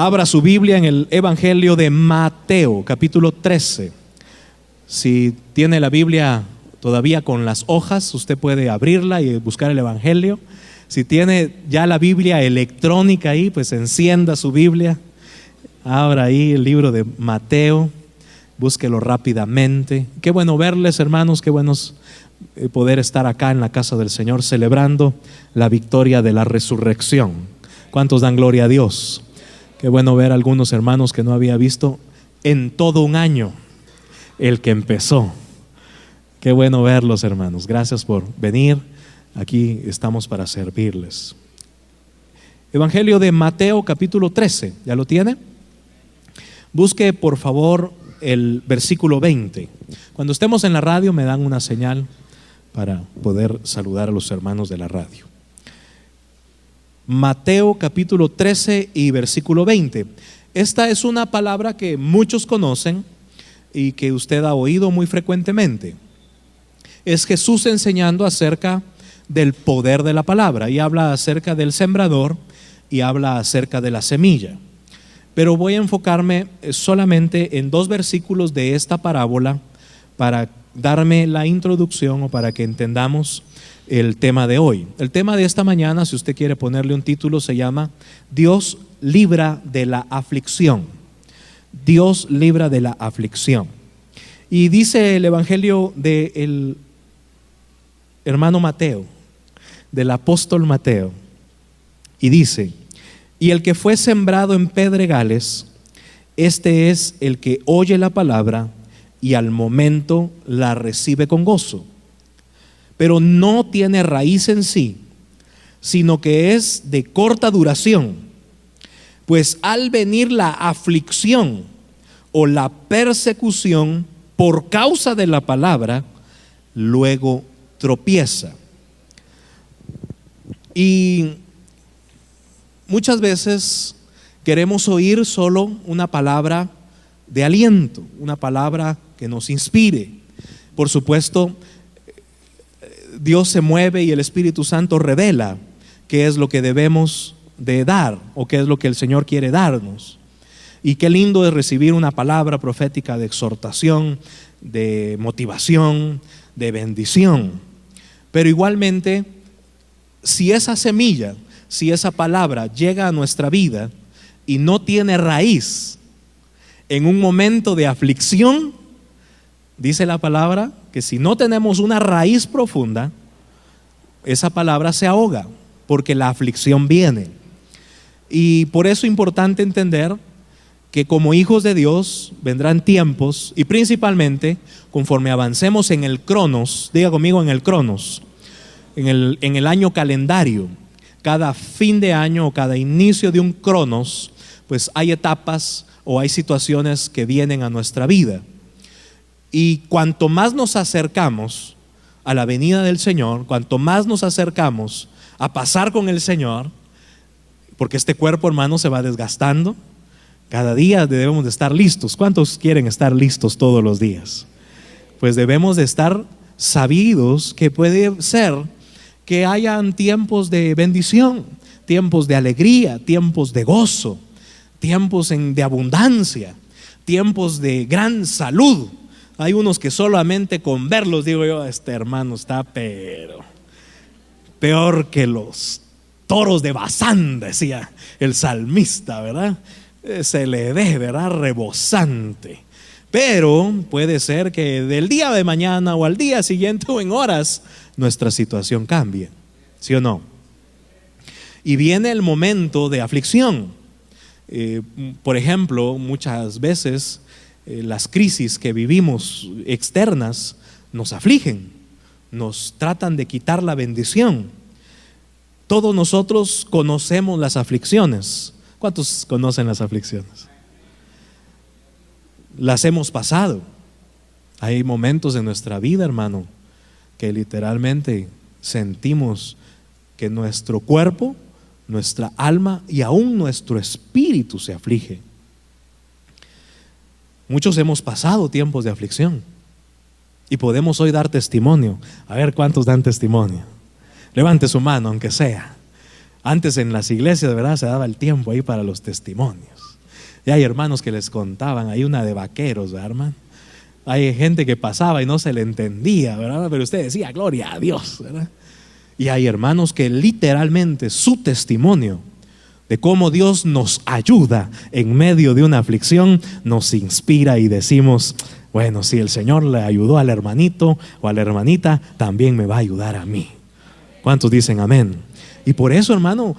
Abra su Biblia en el Evangelio de Mateo, capítulo 13. Si tiene la Biblia todavía con las hojas, usted puede abrirla y buscar el Evangelio. Si tiene ya la Biblia electrónica ahí, pues encienda su Biblia. Abra ahí el libro de Mateo, búsquelo rápidamente. Qué bueno verles, hermanos, qué buenos poder estar acá en la casa del Señor celebrando la victoria de la resurrección. ¿Cuántos dan gloria a Dios? Qué bueno ver a algunos hermanos que no había visto en todo un año, el que empezó. Qué bueno verlos, hermanos. Gracias por venir. Aquí estamos para servirles. Evangelio de Mateo, capítulo 13. ¿Ya lo tiene? Busque, por favor, el versículo 20. Cuando estemos en la radio me dan una señal para poder saludar a los hermanos de la radio. Mateo capítulo 13 y versículo 20. Esta es una palabra que muchos conocen y que usted ha oído muy frecuentemente. Es Jesús enseñando acerca del poder de la palabra, y habla acerca del sembrador y habla acerca de la semilla. Pero voy a enfocarme solamente en dos versículos de esta parábola para darme la introducción o para que entendamos el tema de hoy. El tema de esta mañana, si usted quiere ponerle un título, se llama Dios libra de la aflicción. Dios libra de la aflicción. Y dice el Evangelio del hermano Mateo, del apóstol Mateo, y dice: y el que fue sembrado en pedregales, este es el que oye la palabra y al momento la recibe con gozo, pero no tiene raíz en sí, sino que es de corta duración, pues al venir la aflicción o la persecución por causa de la palabra, luego tropieza. Y muchas veces queremos oír solo una palabra de aliento, una palabra que nos inspire. Por supuesto, Dios se mueve y el Espíritu Santo revela qué es lo que debemos de dar o qué es lo que el Señor quiere darnos. Y qué lindo es recibir una palabra profética de exhortación, de motivación, de bendición. Pero igualmente, si esa semilla, si esa palabra llega a nuestra vida y no tiene raíz en un momento de aflicción, dice la palabra que si no tenemos una raíz profunda, esa palabra se ahoga, porque la aflicción viene. Y por eso es importante entender que como hijos de Dios vendrán tiempos, y principalmente conforme avancemos en el cronos, diga conmigo, en el cronos, en el año calendario, cada fin de año o cada inicio de un cronos, pues hay etapas o hay situaciones que vienen a nuestra vida. Y cuanto más nos acercamos a la venida del Señor, cuanto más nos acercamos a pasar con el Señor, porque este cuerpo, hermano, se va desgastando, cada día debemos de estar listos. ¿Cuántos quieren estar listos todos los días? Pues debemos de estar sabidos que puede ser que hayan tiempos de bendición, tiempos de alegría, tiempos de gozo, tiempos de abundancia, tiempos de gran salud. Hay unos que solamente con verlos digo yo, este hermano está pero peor que los toros de Bazán, decía el salmista, ¿verdad? Se le ve, ¿verdad? Rebosante. Pero puede ser que del día de mañana o al día siguiente o en horas nuestra situación cambie, ¿sí o no? Y viene el momento de aflicción. Por ejemplo, muchas veces las crisis que vivimos externas nos afligen, nos tratan de quitar la bendición. Todos nosotros conocemos las aflicciones. ¿Cuántos conocen las aflicciones? Las hemos pasado. Hay momentos en nuestra vida, hermano, que literalmente sentimos que nuestro cuerpo, nuestra alma y aún nuestro espíritu se aflige. Muchos hemos pasado tiempos de aflicción y podemos hoy dar testimonio. A ver cuántos dan testimonio. Levante su mano, aunque sea. Antes en las iglesias, ¿verdad?, se daba el tiempo ahí para los testimonios. Y hay hermanos que les contaban, hay una de vaqueros, ¿verdad, hermano? Hay gente que pasaba y no se le entendía, ¿verdad? Pero usted decía, gloria a Dios, ¿verdad? Y hay hermanos que literalmente su testimonio de cómo Dios nos ayuda en medio de una aflicción nos inspira y decimos, bueno, si el Señor le ayudó al hermanito o a la hermanita, también me va a ayudar a mí. ¿Cuántos dicen amén? Y por eso, hermano,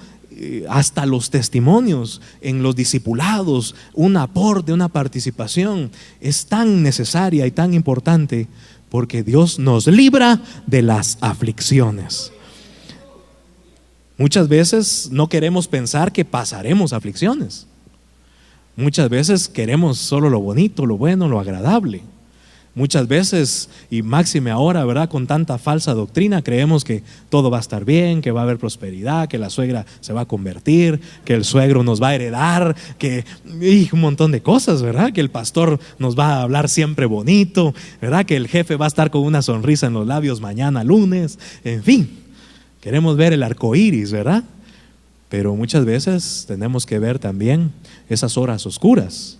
hasta los testimonios en los discipulados, un aporte, una participación es tan necesaria y tan importante, porque Dios nos libra de las aflicciones. Muchas veces no queremos pensar que pasaremos aflicciones. Muchas veces queremos solo lo bonito, lo bueno, lo agradable. Muchas veces, y máxime ahora, ¿verdad?, con tanta falsa doctrina, creemos que todo va a estar bien, que va a haber prosperidad, que la suegra se va a convertir, que el suegro nos va a heredar, que un montón de cosas, ¿verdad? Que el pastor nos va a hablar siempre bonito, ¿verdad? Que el jefe va a estar con una sonrisa en los labios mañana lunes, en fin, queremos ver el arco iris, ¿verdad? Pero muchas veces tenemos que ver también esas horas oscuras,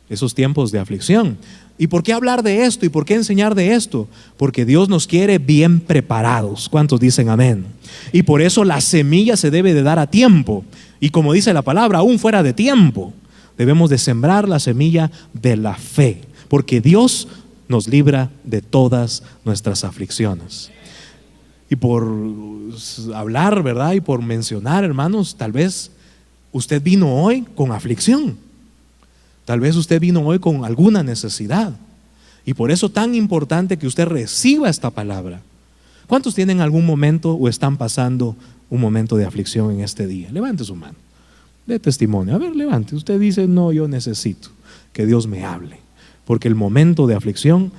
esos tiempos de aflicción. ¿Y por qué hablar de esto? ¿Y por qué enseñar de esto? Porque Dios nos quiere bien preparados. ¿Cuántos dicen amén? Y por eso la semilla se debe de dar a tiempo. Y como dice la palabra, aún fuera de tiempo, debemos de sembrar la semilla de la fe, porque Dios nos libra de todas nuestras aflicciones. Y por hablar, ¿verdad?, y por mencionar, hermanos, tal vez usted vino hoy con aflicción. Tal vez usted vino hoy con alguna necesidad. Y por eso tan importante que usted reciba esta palabra. ¿Cuántos tienen algún momento o están pasando un momento de aflicción en este día? Levante su mano, dé testimonio. A ver, levante. Usted dice, no, yo necesito que Dios me hable, porque el momento de aflicción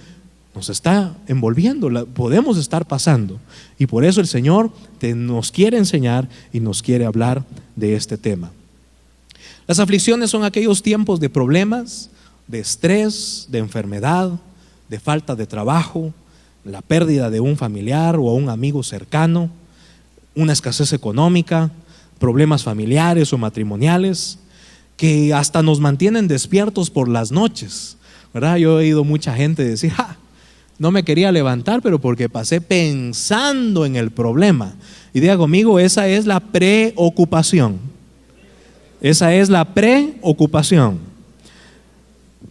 nos está envolviendo, podemos estar pasando. Y por eso el Señor nos quiere enseñar y nos quiere hablar de este tema. Las aflicciones son aquellos tiempos de problemas, de estrés, de enfermedad, de falta de trabajo, la pérdida de un familiar o un amigo cercano, una escasez económica, problemas familiares o matrimoniales, que hasta nos mantienen despiertos por las noches, ¿verdad? Yo he oído mucha gente decir, no me quería levantar, pero porque pasé pensando en el problema. Y diga conmigo, esa es la preocupación. Esa es la preocupación.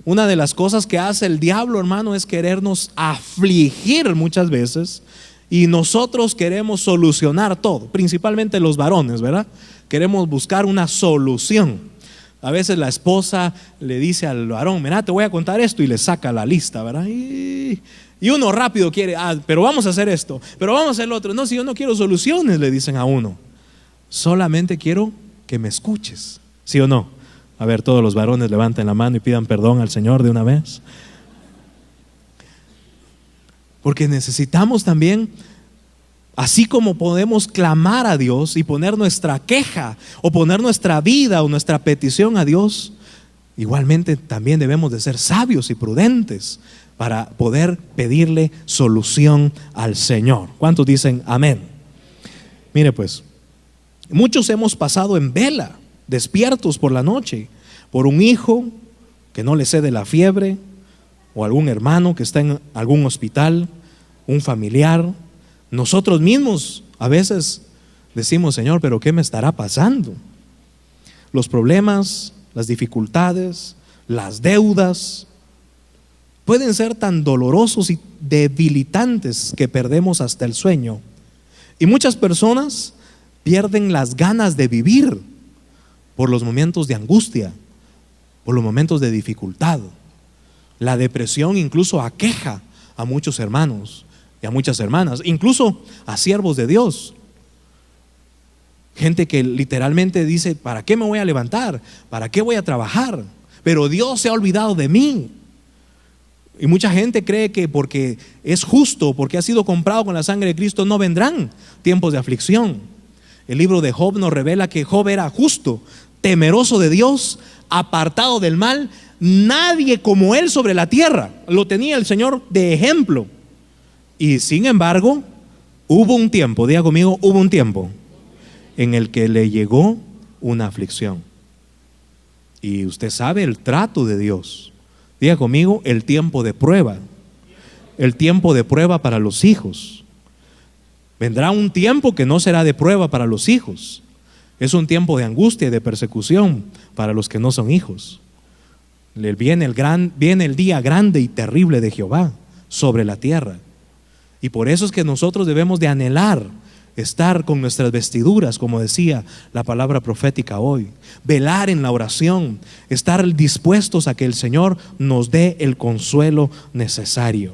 Una de las cosas que hace el diablo, hermano, es querernos afligir muchas veces, y nosotros queremos solucionar todo, principalmente los varones, ¿verdad? Queremos buscar una solución. A veces la esposa le dice al varón, mira, te voy a contar esto, y le saca la lista, ¿verdad? Y uno rápido quiere, pero vamos a hacer esto, pero vamos a hacer lo otro. No, si yo no quiero soluciones, le dicen a uno, solamente quiero que me escuches, ¿sí o no? A ver, todos los varones levanten la mano y pidan perdón al Señor de una vez. Porque necesitamos también, así como podemos clamar a Dios y poner nuestra queja o poner nuestra vida o nuestra petición a Dios, igualmente también debemos de ser sabios y prudentes para poder pedirle solución al Señor. ¿Cuántos dicen amén? Mire pues, muchos hemos pasado en vela, despiertos por la noche, por un hijo que no le cede la fiebre, o algún hermano que está en algún hospital, un familiar. Nosotros mismos a veces decimos, Señor, pero ¿qué me estará pasando? Los problemas, las dificultades, las deudas pueden ser tan dolorosos y debilitantes que perdemos hasta el sueño. Y muchas personas pierden las ganas de vivir por los momentos de angustia, por los momentos de dificultad. La depresión incluso aqueja a muchos hermanos y a muchas hermanas, incluso a siervos de Dios. Gente que literalmente dice, ¿para qué me voy a levantar? ¿Para qué voy a trabajar? Pero Dios se ha olvidado de mí. Y mucha gente cree que porque es justo, porque ha sido comprado con la sangre de Cristo, no vendrán tiempos de aflicción. El libro de Job nos revela que Job era justo, temeroso de Dios, apartado del mal. Nadie como él sobre la tierra. Lo tenía el Señor de ejemplo. Y sin embargo, hubo un tiempo, diga conmigo, hubo un tiempo en el que le llegó una aflicción. Y usted sabe el trato de Dios. Diga conmigo, el tiempo de prueba. El tiempo de prueba para los hijos. Vendrá un tiempo que no será de prueba para los hijos. Es un tiempo de angustia y de persecución para los que no son hijos. Viene el día grande y terrible de Jehová sobre la tierra. Y por eso es que nosotros debemos de anhelar estar con nuestras vestiduras, como decía la palabra profética hoy, velar en la oración, estar dispuestos a que el Señor nos dé el consuelo necesario.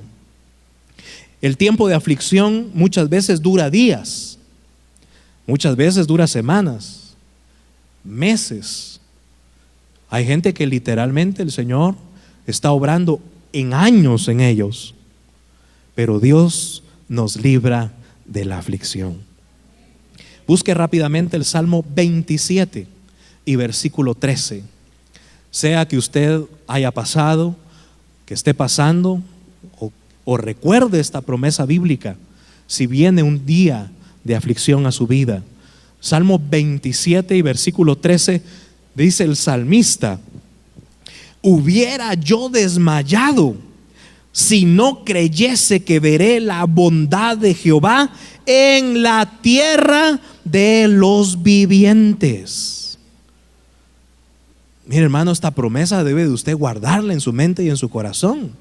El tiempo de aflicción muchas veces dura días, muchas veces dura semanas, meses. Hay gente que literalmente el Señor está obrando en años en ellos, pero Dios nos libra de la aflicción. Busque rápidamente el Salmo 27 y versículo 13. Sea que usted haya pasado, que esté pasando, o recuerde esta promesa bíblica, si viene un día de aflicción a su vida. Salmo 27 y versículo 13, dice el salmista: hubiera yo desmayado si no creyese que veré la bondad de Jehová en la tierra de los vivientes. Mire, hermano, esta promesa debe de usted guardarla en su mente y en su corazón.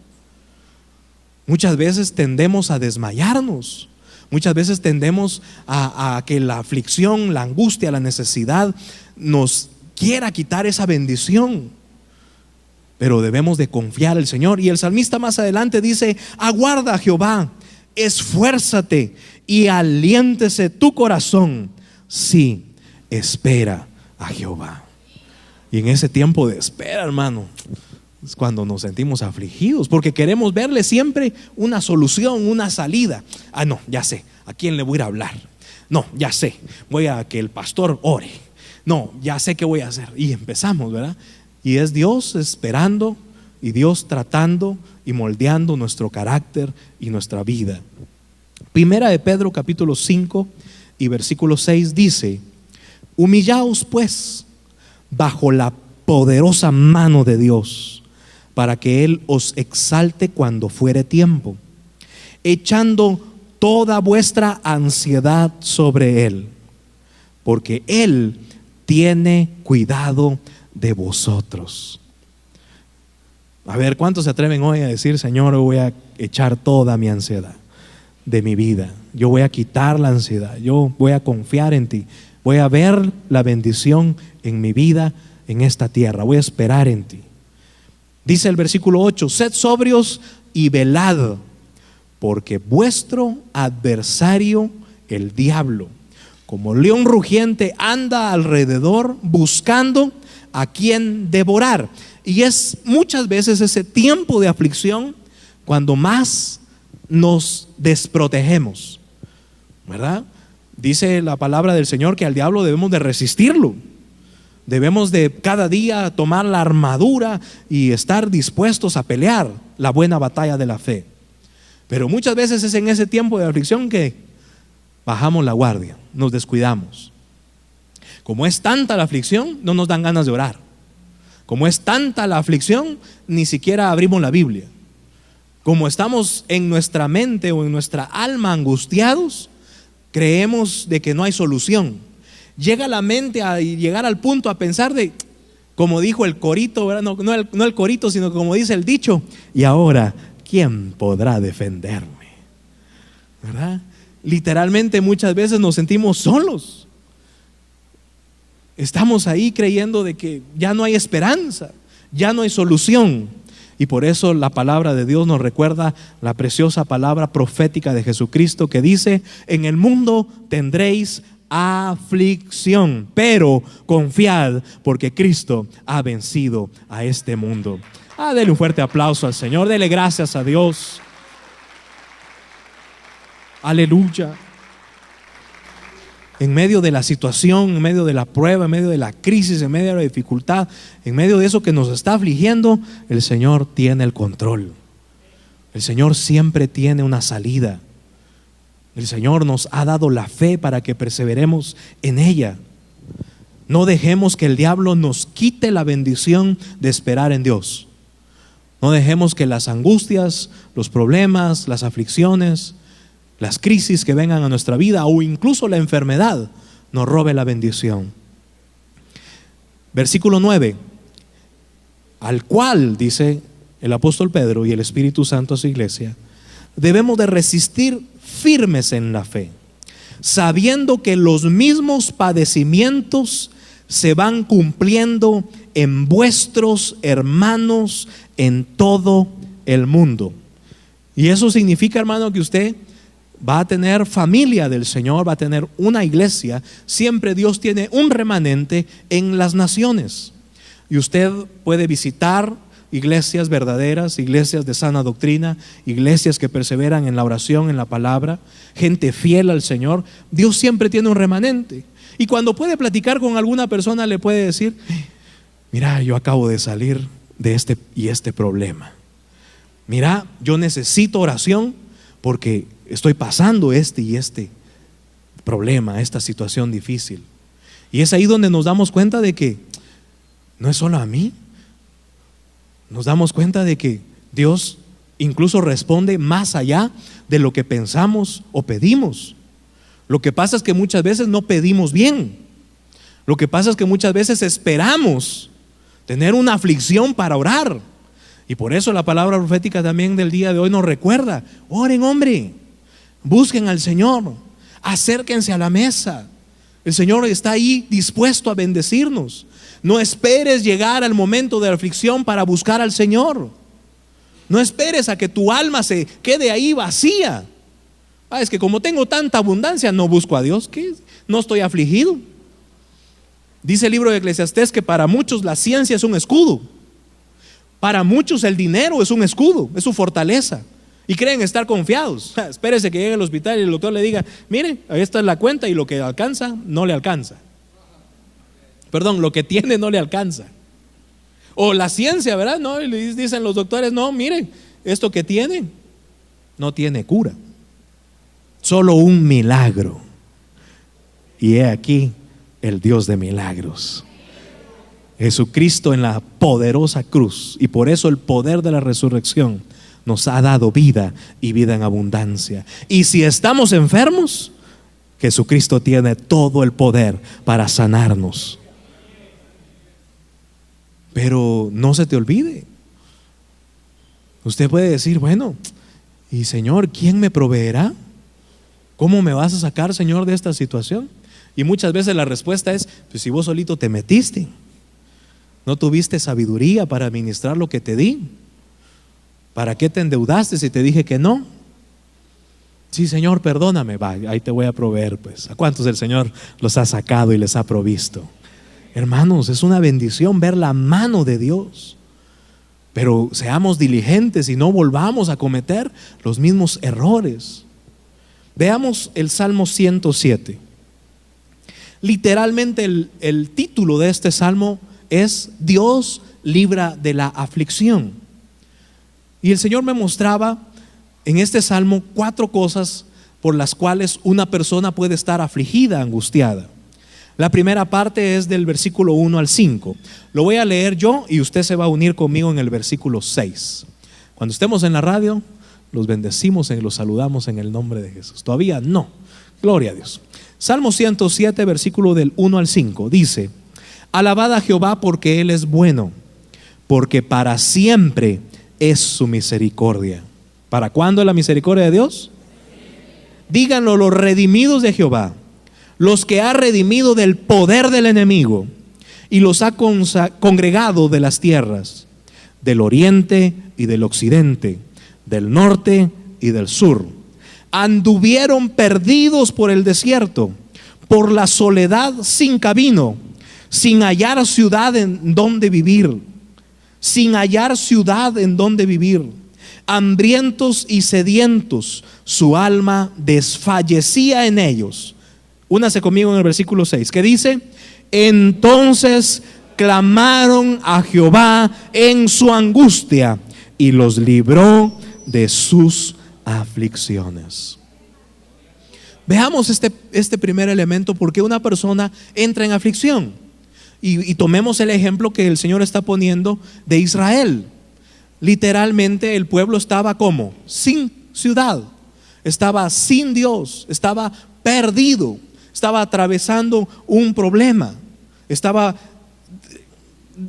Muchas veces tendemos a desmayarnos. Muchas veces tendemos a que la aflicción, la angustia, la necesidad nos quiera quitar esa bendición. Pero debemos de confiar en el Señor. Y el salmista más adelante dice: aguarda a Jehová, esfuérzate y aliéntese tu corazón. Sí, espera a Jehová. Y en ese tiempo de espera, hermano, es cuando nos sentimos afligidos, porque queremos verle siempre una solución, una salida. No, ya sé, ¿a quién le voy a ir a hablar? No, ya sé, voy a que el pastor ore. No, ya sé qué voy a hacer. Y empezamos, ¿verdad? Y es Dios esperando y Dios tratando y moldeando nuestro carácter y nuestra vida. Primera de Pedro capítulo 5 y versículo 6 dice: humillaos pues bajo la poderosa mano de Dios, para que Él os exalte cuando fuere tiempo, echando toda vuestra ansiedad sobre Él, porque Él tiene cuidado de vosotros. A ver, ¿cuántos se atreven hoy a decir: Señor, voy a echar toda mi ansiedad de mi vida, yo voy a quitar la ansiedad, yo voy a confiar en ti, voy a ver la bendición en mi vida, en esta tierra, voy a esperar en ti? Dice el versículo 8: sed sobrios y velad, porque vuestro adversario, el diablo, como león rugiente, anda alrededor buscando a quien devorar. Y es muchas veces ese tiempo de aflicción cuando más nos desprotegemos, ¿verdad? Dice la palabra del Señor que al diablo debemos de resistirlo. Debemos de cada día tomar la armadura y estar dispuestos a pelear la buena batalla de la fe. Pero muchas veces es en ese tiempo de aflicción que bajamos la guardia, nos descuidamos. Como es tanta la aflicción, no nos dan ganas de orar. Como es tanta la aflicción, ni siquiera abrimos la Biblia. Como estamos en nuestra mente o en nuestra alma angustiados, creemos de que no hay solución. Llega la mente a llegar al punto a pensar de, como dijo el corito, ¿verdad? No el corito, sino como dice el dicho: y ahora, ¿quién podrá defenderme? ¿Verdad? Literalmente muchas veces nos sentimos solos. Estamos ahí creyendo de que ya no hay esperanza, ya no hay solución. Y por eso la palabra de Dios nos recuerda la preciosa palabra profética de Jesucristo que dice: en el mundo tendréis aflicción, pero confiad, porque Cristo ha vencido a este mundo. Dele un fuerte aplauso al Señor, dele gracias a Dios. Aleluya. En medio de la situación, en medio de la prueba, en medio de la crisis, en medio de la dificultad, en medio de eso que nos está afligiendo, el Señor tiene el control. El Señor siempre tiene una salida. El Señor nos ha dado la fe para que perseveremos en ella. No dejemos que el diablo nos quite la bendición de esperar en Dios. No dejemos que las angustias, los problemas, las aflicciones, las crisis que vengan a nuestra vida o incluso la enfermedad nos robe la bendición. Versículo 9. Al cual, dice el apóstol Pedro y el Espíritu Santo a su iglesia, debemos de resistir firmes en la fe, sabiendo que los mismos padecimientos se van cumpliendo en vuestros hermanos en todo el mundo. Y eso significa, hermano, que usted va a tener familia del Señor, va a tener una iglesia. Siempre Dios tiene un remanente en las naciones. Y usted puede visitar iglesias verdaderas, iglesias de sana doctrina, iglesias que perseveran en la oración, en la palabra, gente fiel al Señor. Dios siempre tiene un remanente. Y cuando puede platicar con alguna persona, le puede decir: mira, yo acabo de salir de este problema. Mira, yo necesito oración porque estoy pasando este problema, esta situación difícil. Y es ahí donde nos damos cuenta de que no es solo a mí. Nos damos cuenta de que Dios incluso responde más allá de lo que pensamos o pedimos. Lo que pasa es que muchas veces no pedimos bien. Lo que pasa es que muchas veces esperamos tener una aflicción para orar. Y por eso la palabra profética también del día de hoy nos recuerda: oren, hombre, busquen al Señor, acérquense a la mesa. El Señor está ahí dispuesto a bendecirnos. No esperes llegar al momento de la aflicción para buscar al Señor. No esperes a que tu alma se quede ahí vacía. Es que como tengo tanta abundancia, no busco a Dios. ¿Qué? No estoy afligido. Dice el libro de Eclesiastés que para muchos la ciencia es un escudo. Para muchos el dinero es un escudo, es su fortaleza. Y creen estar confiados. Espérese que llegue al hospital y el doctor le diga: mire, esta es la cuenta y lo que alcanza no le alcanza. Perdón, lo que tiene no le alcanza. O la ciencia, ¿verdad? No, y le dicen los doctores: no, miren, esto que tiene no tiene cura, solo un milagro. Y he aquí el Dios de milagros, Jesucristo en la poderosa cruz. Y por eso el poder de la resurrección nos ha dado vida y vida en abundancia. Y si estamos enfermos, Jesucristo tiene todo el poder para sanarnos. Pero no se te olvide, usted puede decir: bueno, y Señor, ¿quién me proveerá? ¿Cómo me vas a sacar, Señor, de esta situación? Y muchas veces la respuesta es: pues si vos solito te metiste, no tuviste sabiduría para administrar lo que te di. ¿Para qué te endeudaste si te dije que no? Sí, Señor, perdóname. Va, ahí te voy a proveer. Pues, ¿a cuántos el Señor los ha sacado y les ha provisto? Hermanos, es una bendición ver la mano de Dios. Pero seamos diligentes y no volvamos a cometer los mismos errores. Veamos el Salmo 107. Literalmente el título de este salmo es: Dios libra de la aflicción. Y el Señor me mostraba en este salmo 4 cosas por las cuales una persona puede estar afligida, angustiada. La primera parte es del versículo 1 al 5. Lo voy a leer yo y usted se va a unir conmigo en el versículo 6. Cuando estemos en la radio, los bendecimos y los saludamos en el nombre de Jesús. Todavía no. Gloria a Dios. Salmo 107, versículo del 1 al 5. Dice: alabad a Jehová porque Él es bueno, porque para siempre es su misericordia. ¿Para cuándo es la misericordia de Dios? Díganlo los redimidos de Jehová, los que ha redimido del poder del enemigo y los ha congregado de las tierras, del oriente y del occidente, del norte y del sur. Anduvieron perdidos por el desierto, por la soledad sin camino, sin hallar ciudad en donde vivir, sin hallar ciudad en donde vivir. Hambrientos y sedientos, su alma desfallecía en ellos. Únase conmigo en el versículo 6, que dice: entonces clamaron a Jehová en su angustia y los libró de sus aflicciones. Veamos este primer elemento, por qué una persona entra en aflicción. Y tomemos el ejemplo que el Señor está poniendo de Israel. Literalmente el pueblo estaba como sin ciudad, estaba sin Dios, estaba perdido, estaba atravesando un problema, estaba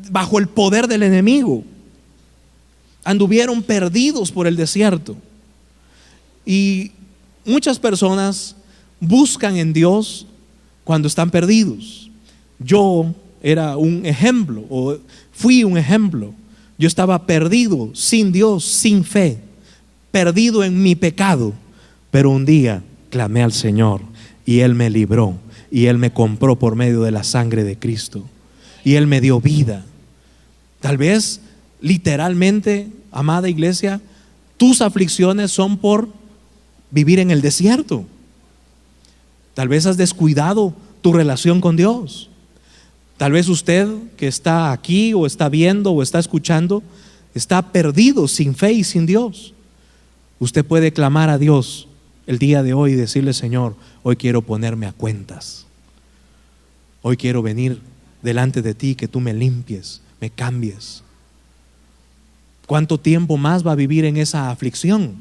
bajo el poder del enemigo. Anduvieron perdidos por el desierto. Y muchas personas buscan en Dios cuando están perdidos. Yo era un ejemplo, o fui un ejemplo. Yo estaba perdido, sin Dios, sin fe, perdido en mi pecado. Pero un día clamé al Señor y Él me libró, y Él me compró por medio de la sangre de Cristo, y Él me dio vida. Tal vez literalmente, amada iglesia, tus aflicciones son por vivir en el desierto. Tal vez has descuidado tu relación con Dios. Tal vez usted que está aquí o está viendo o está escuchando está perdido, sin fe y sin Dios. Usted puede clamar a Dios el día de hoy y decirle: Señor, hoy quiero ponerme a cuentas. Hoy quiero venir delante de ti, que tú me limpies, me cambies. ¿Cuánto tiempo más va a vivir en esa aflicción?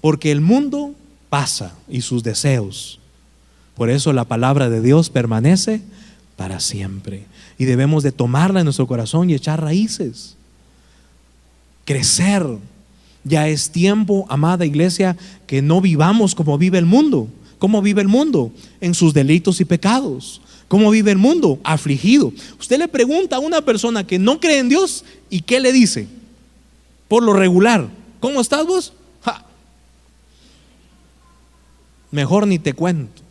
Porque el mundo pasa y sus deseos. Por eso la palabra de Dios permanece para siempre, y debemos de tomarla en nuestro corazón y echar raíces, crecer. Ya es tiempo, amada iglesia, que no vivamos como vive el mundo. ¿Cómo vive el mundo? En sus delitos y pecados. ¿Cómo vive el mundo? Afligido. Usted le pregunta a una persona que no cree en Dios, ¿y qué le dice? Por lo regular: ¿cómo estás vos? ¡Ja! Mejor ni te cuento.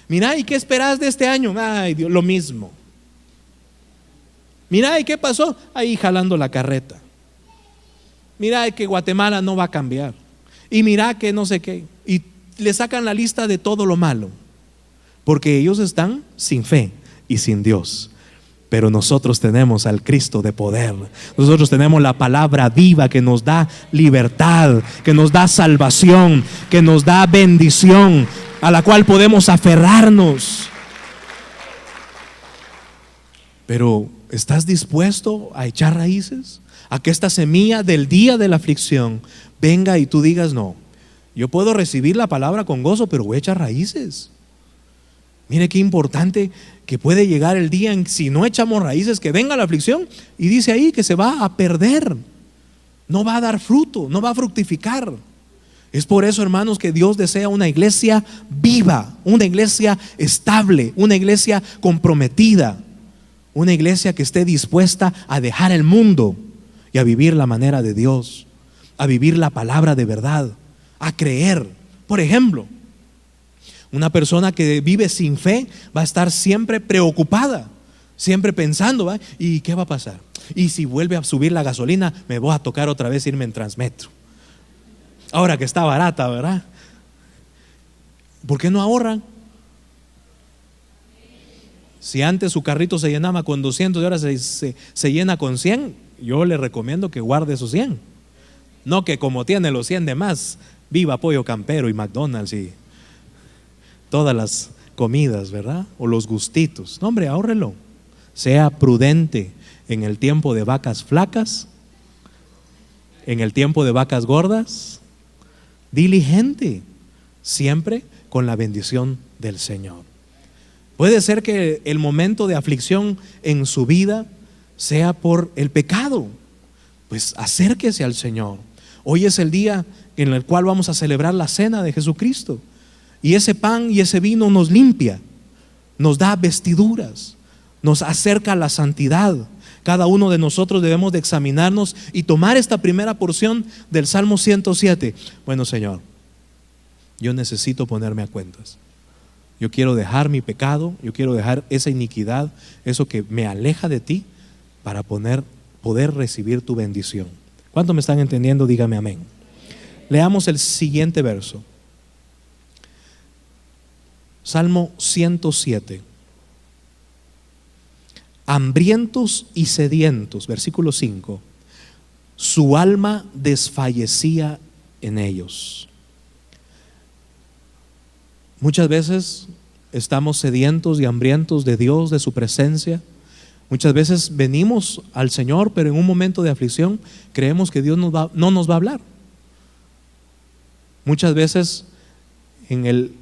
Mira, ¿y qué esperas de este año? Ay, Dios, lo mismo. Mira, ¿y qué pasó? Ahí jalando la carreta. Mira que Guatemala no va a cambiar. Y mira que no sé qué. Y le sacan la lista de todo lo malo, porque ellos están sin fe y sin Dios. Pero nosotros tenemos al Cristo de poder. Nosotros tenemos la palabra viva que nos da libertad, que nos da salvación, que nos da bendición, a la cual podemos aferrarnos. Pero ¿estás dispuesto a echar raíces? A que esta semilla del día de la aflicción venga y tú digas: no, yo puedo recibir la palabra con gozo, pero voy a echar raíces. Mire qué importante que puede llegar el día en, si no echamos raíces, que venga la aflicción y dice ahí que se va a perder, no va a dar fruto, no va a fructificar. Es por eso, hermanos, que Dios desea una iglesia viva, una iglesia estable, una iglesia comprometida, una iglesia que esté dispuesta a dejar el mundo y a vivir la manera de Dios, a vivir la palabra de verdad, a creer. Por ejemplo, una persona que vive sin fe va a estar siempre preocupada, siempre pensando: ¿va? ¿Y qué va a pasar? Y si vuelve a subir la gasolina, me voy a tocar otra vez irme en Transmetro. Ahora que está barata, ¿verdad? ¿Por qué no ahorran? Si antes su carrito se llenaba con 200 y ahora se llena con 100, yo le recomiendo que guarde esos 100. No que como tiene los 100 de más, viva Pollo Campero y McDonald's y todas las comidas, ¿verdad? O los gustitos. No, hombre, ahórrelo. Sea prudente en el tiempo de vacas flacas, en el tiempo de vacas gordas. Diligente, siempre con la bendición del Señor. Puede ser que el momento de aflicción en su vida sea por el pecado. Pues acérquese al Señor. Hoy es el día en el cual vamos a celebrar la cena de Jesucristo. Y ese pan y ese vino nos limpia, nos da vestiduras, nos acerca a la santidad. Cada uno de nosotros debemos de examinarnos y tomar esta primera porción del Salmo 107. Bueno, Señor, yo necesito ponerme a cuentas. Yo quiero dejar mi pecado, yo quiero dejar esa iniquidad, eso que me aleja de ti, para poder recibir tu bendición. ¿Cuántos me están entendiendo? Dígame amén. Leamos el siguiente verso. Salmo 107. Hambrientos y sedientos, versículo 5, su alma desfallecía en ellos. Muchas veces estamos sedientos y hambrientos de Dios, de su presencia. Muchas veces venimos al Señor, pero en un momento de aflicción creemos que Dios no nos va a hablar. Muchas veces en el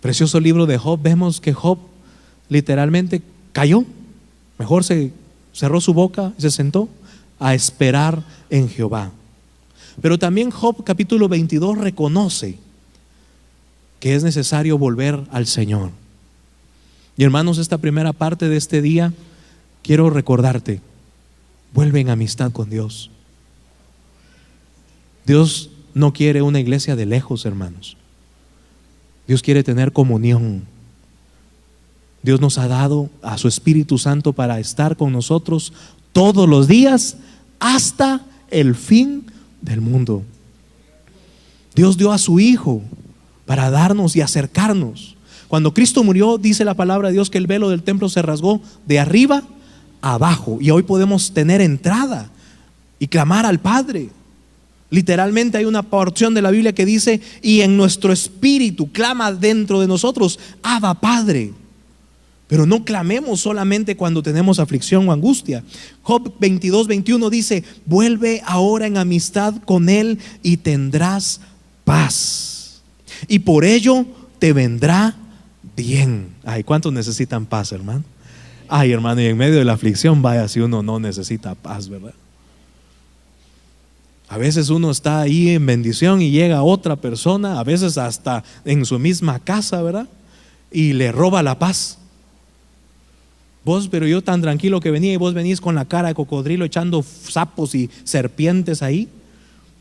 precioso libro de Job vemos que Job literalmente cayó. Mejor se cerró su boca y se sentó a esperar en Jehová. Pero también Job capítulo 22 reconoce que es necesario volver al Señor. Y hermanos, esta primera parte de este día quiero recordarte: vuelve en amistad con Dios. Dios no quiere una iglesia de lejos, hermanos. Dios quiere tener comunión. Dios nos ha dado a su Espíritu Santo para estar con nosotros todos los días hasta el fin del mundo. Dios dio a su Hijo para darnos y acercarnos. Cuando Cristo murió, dice la palabra de Dios que el velo del templo se rasgó de arriba a abajo, y hoy podemos tener entrada y clamar al Padre. Literalmente hay una porción de la Biblia que dice: y en nuestro espíritu clama dentro de nosotros, Abba Padre. Pero no clamemos solamente cuando tenemos aflicción o angustia. Job 22:21 dice: vuelve ahora en amistad con Él y tendrás paz, y por ello te vendrá bien. Ay, ¿cuántos necesitan paz, hermano? Ay, hermano, y en medio de la aflicción, vaya si uno no necesita paz, ¿verdad? A veces uno está ahí en bendición y llega otra persona, a veces hasta en su misma casa, ¿verdad? Y le roba la paz. Vos, pero yo tan tranquilo que venía, y vos venís con la cara de cocodrilo echando sapos y serpientes ahí.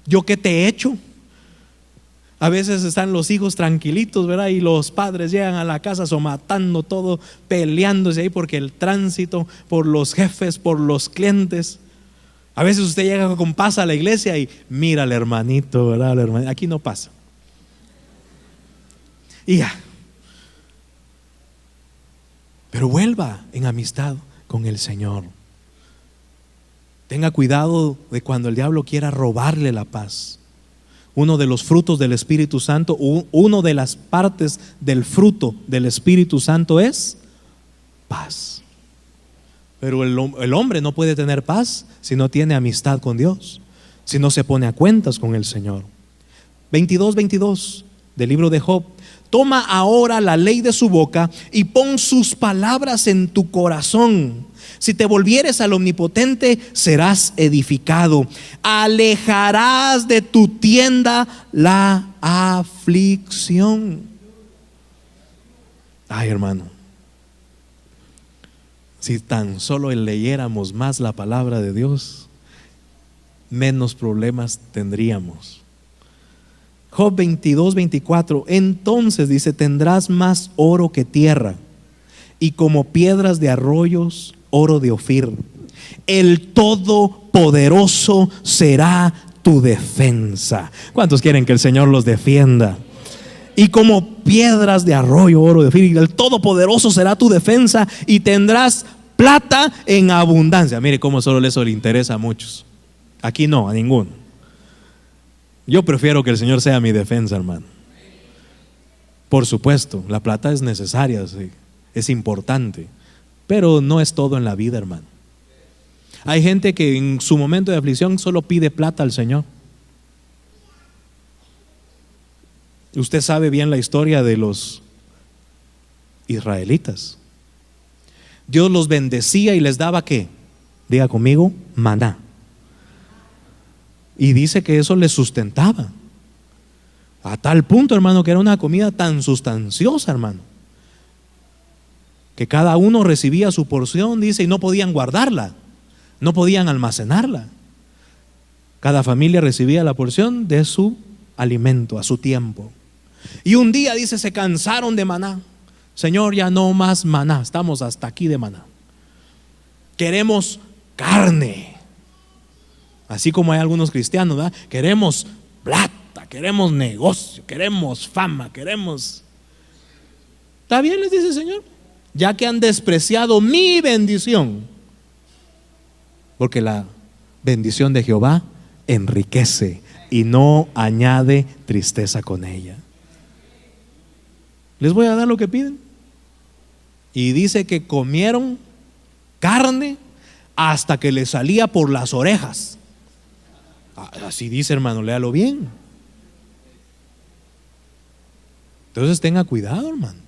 ¿Yo qué te he hecho? A veces están los hijos tranquilitos, ¿verdad? Y los padres llegan a la casa somatando todo, peleándose ahí porque el tránsito, por los jefes, por los clientes. A veces usted llega con paz a la iglesia y mira al hermanito, ¿verdad? Aquí no pasa. Y ya. Pero vuelva en amistad con el Señor. Tenga cuidado de cuando el diablo quiera robarle la paz. Uno de los frutos del Espíritu Santo, uno de las partes del fruto del Espíritu Santo es paz. Pero el hombre no puede tener paz si no tiene amistad con Dios, si no se pone a cuentas con el Señor. 22:22 del libro de Job: toma ahora la ley de su boca y pon sus palabras en tu corazón. Si te volvieres al Omnipotente, serás edificado. Alejarás de tu tienda la aflicción. Ay, hermano, si tan solo leyéramos más la palabra de Dios, menos problemas tendríamos. Job 22:24: entonces dice: tendrás más oro que tierra, y como piedras de arroyos, oro de Ofir. El Todopoderoso será tu defensa. ¿Cuántos quieren que el Señor los defienda? Y como piedras de arroyo, oro de Ofir, el Todopoderoso será tu defensa, y tendrás plata en abundancia. Mire cómo solo eso le interesa a muchos. Aquí no, a ninguno. Yo prefiero que el Señor sea mi defensa, hermano. Por supuesto, la plata es necesaria, sí, es importante, pero no es todo en la vida, hermano. Hay gente que en su momento de aflicción solo pide plata al Señor. Usted sabe bien la historia de los israelitas. Dios los bendecía y les daba ¿qué? Diga conmigo: maná. Y dice que eso les sustentaba. A tal punto, hermano, que era una comida tan sustanciosa, hermano, que cada uno recibía su porción, dice, y no podían guardarla, no podían almacenarla. Cada familia recibía la porción de su alimento a su tiempo. Y un día, dice, se cansaron de maná. Señor, ya no más maná, estamos hasta aquí de maná. Queremos carne. Así como hay algunos cristianos, ¿verdad? Queremos plata, queremos negocio, queremos fama, queremos... ¿Está bien?, les dice el Señor. Ya que han despreciado mi bendición. Porque la bendición de Jehová enriquece y no añade tristeza con ella. les voy a dar lo que piden. Y dice que comieron carne hasta que les salía por las orejas. Así dice, hermano, léalo bien. Entonces tenga cuidado, hermano.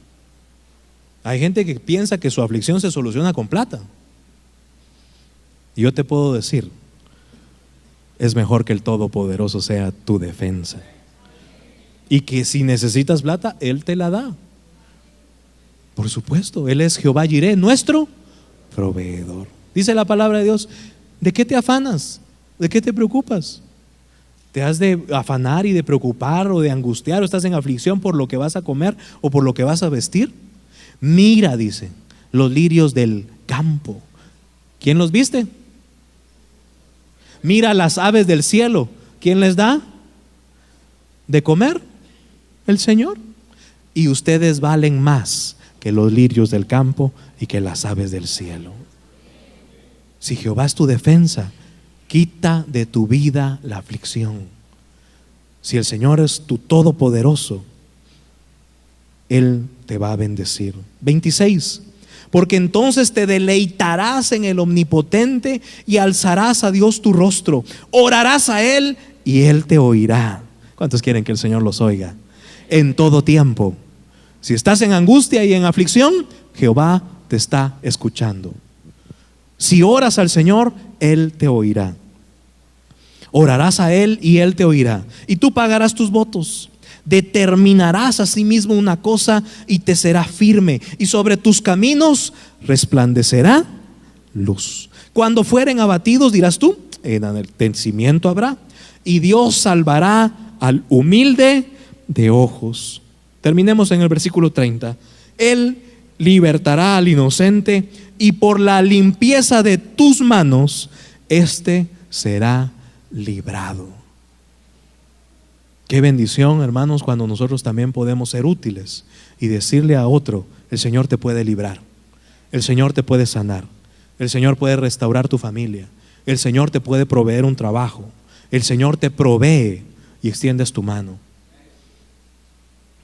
Hay gente que piensa que su aflicción se soluciona con plata. Y yo te puedo decir, es mejor que el Todopoderoso sea tu defensa. Y que si necesitas plata, Él te la da. Por supuesto, Él es Jehová Jireh, nuestro proveedor. Dice la palabra de Dios, ¿de qué te afanas? ¿De qué te preocupas? ¿Te has de afanar y de preocupar o de angustiar o estás en aflicción por lo que vas a comer o por lo que vas a vestir? Mira, dice, los lirios del campo. ¿Quién los viste? Mira las aves del cielo. ¿Quién les da de comer? El Señor. Y ustedes valen más que los lirios del campo y que las aves del cielo. Si Jehová es tu defensa, quita de tu vida la aflicción. Si el Señor es tu todopoderoso, Él te va a bendecir. 26. Porque entonces te deleitarás en el Omnipotente y alzarás a Dios tu rostro. Orarás a Él y Él te oirá. ¿Cuántos quieren que el Señor los oiga? En todo tiempo. Si estás en angustia y en aflicción, Jehová te está escuchando. Si oras al Señor, Él te oirá. Orarás a Él y Él te oirá. Y tú pagarás tus votos. Determinarás a sí mismo una cosa y te será firme. Y sobre tus caminos resplandecerá luz. Cuando fueren abatidos, dirás tú, enaltecimiento habrá. Y Dios salvará al humilde de ojos. Terminemos en el versículo 30. Él libertará al inocente y por la limpieza de tus manos, éste será librado. Qué bendición, hermanos, cuando nosotros también podemos ser útiles y decirle a otro, el Señor te puede librar, el Señor te puede sanar, el Señor puede restaurar tu familia, el Señor te puede proveer un trabajo, el Señor te provee y extiendes tu mano.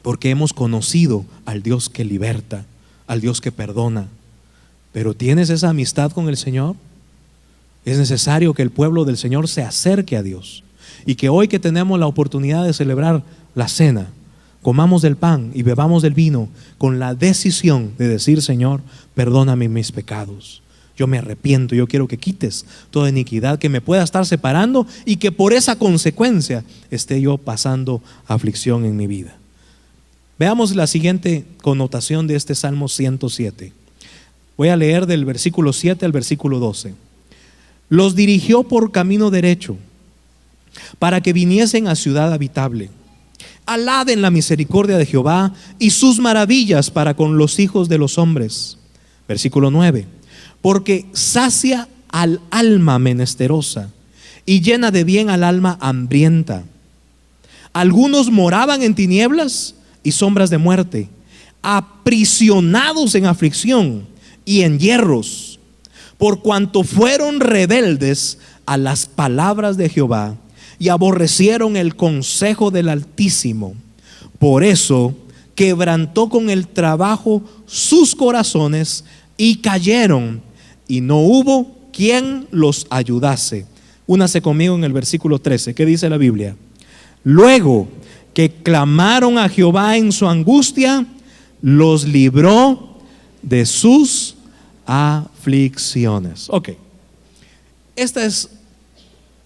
Porque hemos conocido al Dios que liberta, al Dios que perdona. Pero ¿tienes esa amistad con el Señor? Es necesario que el pueblo del Señor se acerque a Dios. Y que hoy que tenemos la oportunidad de celebrar la cena, comamos del pan y bebamos del vino con la decisión de decir, Señor, perdóname mis pecados. Yo me arrepiento, yo quiero que quites toda iniquidad que me pueda estar separando y que por esa consecuencia esté yo pasando aflicción en mi vida. Veamos la siguiente connotación de este Salmo 107. Voy a leer del versículo 7 al versículo 12. Los dirigió por camino derecho para que viniesen a ciudad habitable. Alaben la misericordia de Jehová y sus maravillas para con los hijos de los hombres. Versículo 9. Porque sacia al alma menesterosa y llena de bien al alma hambrienta. Algunos moraban en tinieblas y sombras de muerte, aprisionados en aflicción y en hierros, por cuanto fueron rebeldes a las palabras de Jehová y aborrecieron el consejo del Altísimo. Por eso quebrantó con el trabajo sus corazones y cayeron, y no hubo quien los ayudase. Únase conmigo en el versículo 13. ¿Qué dice la Biblia? Luego que clamaron a Jehová en su angustia, los libró de sus aflicciones. Ok, esta es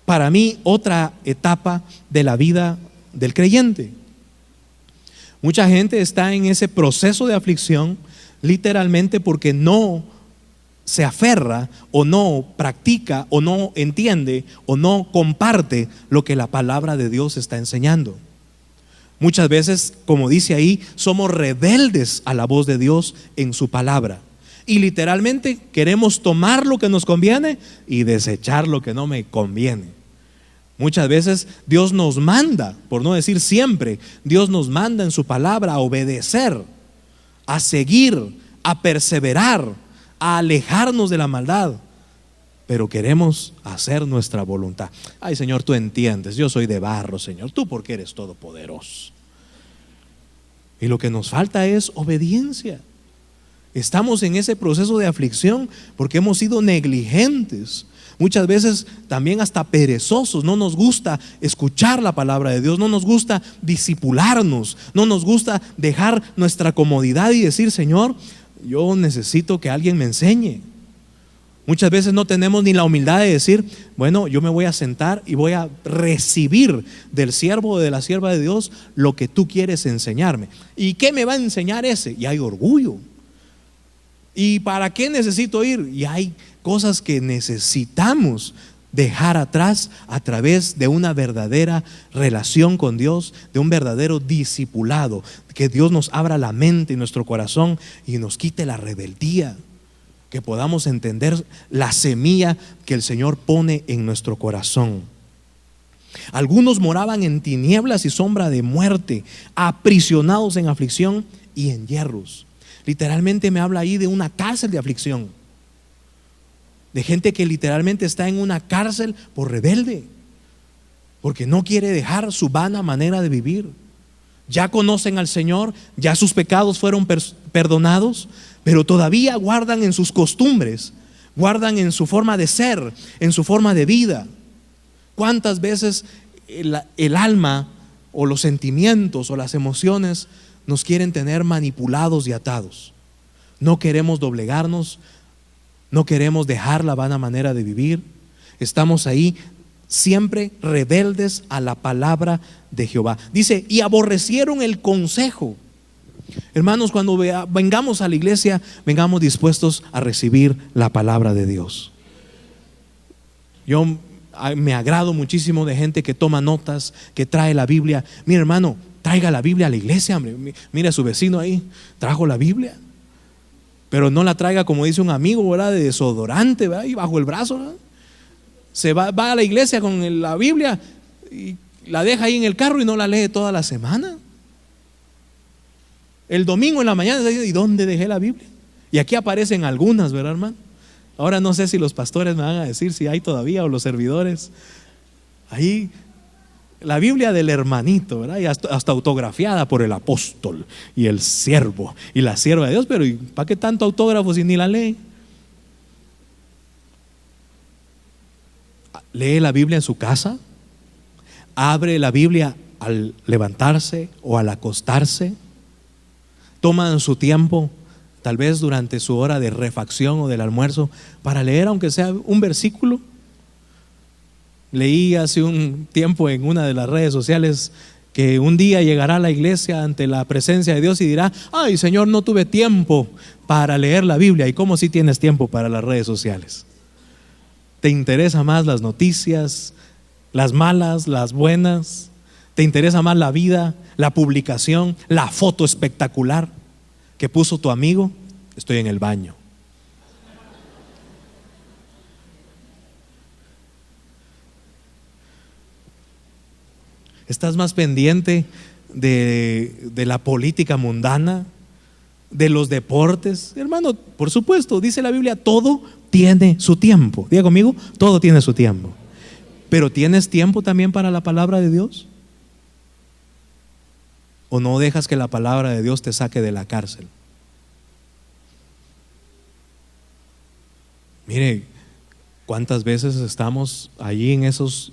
para mí otra etapa de la vida del creyente. Mucha gente está en ese proceso de aflicción literalmente porque no se aferra o no practica o no entiende o no comparte lo que la palabra de Dios está enseñando. Muchas veces, como dice ahí, somos rebeldes a la voz de Dios en su palabra. Y literalmente queremos tomar lo que nos conviene y desechar lo que no me conviene. Muchas veces Dios nos manda, por no decir siempre, Dios nos manda en su palabra a obedecer, a seguir, a perseverar, a alejarnos de la maldad. Pero queremos hacer nuestra voluntad. Ay, Señor, tú entiendes, yo soy de barro, Señor, tú porque eres todopoderoso. Y lo que nos falta es obediencia. Estamos en ese proceso de aflicción porque hemos sido negligentes. Muchas veces también hasta perezosos. No nos gusta escuchar la palabra de Dios, no nos gusta discipularnos, no nos gusta dejar nuestra comodidad y decir: Señor, yo necesito que alguien me enseñe. Muchas veces no tenemos ni la humildad de decir: bueno, yo me voy a sentar y voy a recibir del siervo o de la sierva de Dios lo que tú quieres enseñarme. ¿Y qué me va a enseñar ese? Y hay orgullo. ¿Y para qué necesito ir? Y hay cosas que necesitamos dejar atrás a través de una verdadera relación con Dios, de un verdadero discipulado, que Dios nos abra la mente y nuestro corazón y nos quite la rebeldía, que podamos entender la semilla que el Señor pone en nuestro corazón. Algunos moraban en tinieblas y sombra de muerte, aprisionados en aflicción y en hierros. Literalmente me habla ahí de una cárcel de aflicción, de gente que literalmente está en una cárcel por rebelde, porque no quiere dejar su vana manera de vivir. Ya conocen al Señor, ya sus pecados fueron perdonados, pero todavía guardan en sus costumbres, guardan en su forma de ser, en su forma de vida. ¿Cuántas veces el alma o los sentimientos o las emociones nos quieren tener manipulados y atados? No queremos doblegarnos, no queremos dejar la vana manera de vivir. Estamos ahí siempre rebeldes a la palabra de Jehová. Dice: y aborrecieron el consejo. Hermanos, cuando vengamos a la iglesia, vengamos dispuestos a recibir la palabra de Dios. Yo me agrado muchísimo de gente que toma notas, que trae la Biblia. Mira, hermano, traiga la Biblia a la iglesia, hombre. Mira a su vecino ahí, trajo la Biblia. Pero no la traiga, como dice un amigo, ¿verdad?, de desodorante, ¿verdad?, y bajo el brazo, ¿verdad? Se va a la iglesia con la Biblia y la deja ahí en el carro y no la lee toda la semana. El domingo en la mañana dice: ¿y dónde dejé la Biblia? Y aquí aparecen algunas, ¿verdad, hermano? Ahora no sé si los pastores me van a decir si hay todavía, o los servidores. Ahí la Biblia del hermanito, ¿verdad? Y hasta autografiada por el apóstol y el siervo y la sierva de Dios. Pero ¿para qué tanto autógrafo si ni la lee? Lee la Biblia en su casa, abre la Biblia al levantarse o al acostarse, toman su tiempo, tal vez durante su hora de refacción o del almuerzo, para leer aunque sea un versículo. Leí hace un tiempo en una de las redes sociales que un día llegará a la iglesia ante la presencia de Dios y dirá: ay, Señor, no tuve tiempo para leer la Biblia. ¿Y cómo si tienes tiempo para las redes sociales? ¿Te interesa más las noticias, las malas, las buenas? ¿Te interesa más la vida, la publicación, la foto espectacular que puso tu amigo? Estoy en el baño. ¿Estás más pendiente de la política mundana, de los deportes? Hermano, por supuesto, dice la Biblia, todo tiene su tiempo. Diga conmigo, todo tiene su tiempo. Pero ¿tienes tiempo también para la palabra de Dios? ¿O no dejas que la palabra de Dios te saque de la cárcel? Mire, ¿cuántas veces estamos allí en esos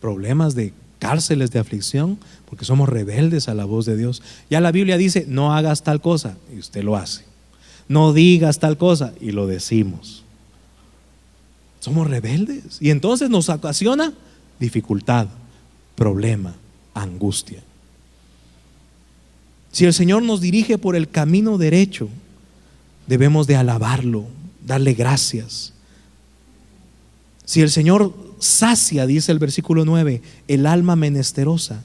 problemas de cárceles de aflicción? Porque somos rebeldes a la voz de Dios. Ya la Biblia dice: no hagas tal cosa, y usted lo hace. No digas tal cosa, y lo decimos. Somos rebeldes, y entonces nos ocasiona dificultad, problema, angustia. Si el Señor nos dirige por el camino derecho, debemos de alabarlo, darle gracias. Si el Señor sacia, dice el versículo 9, el alma menesterosa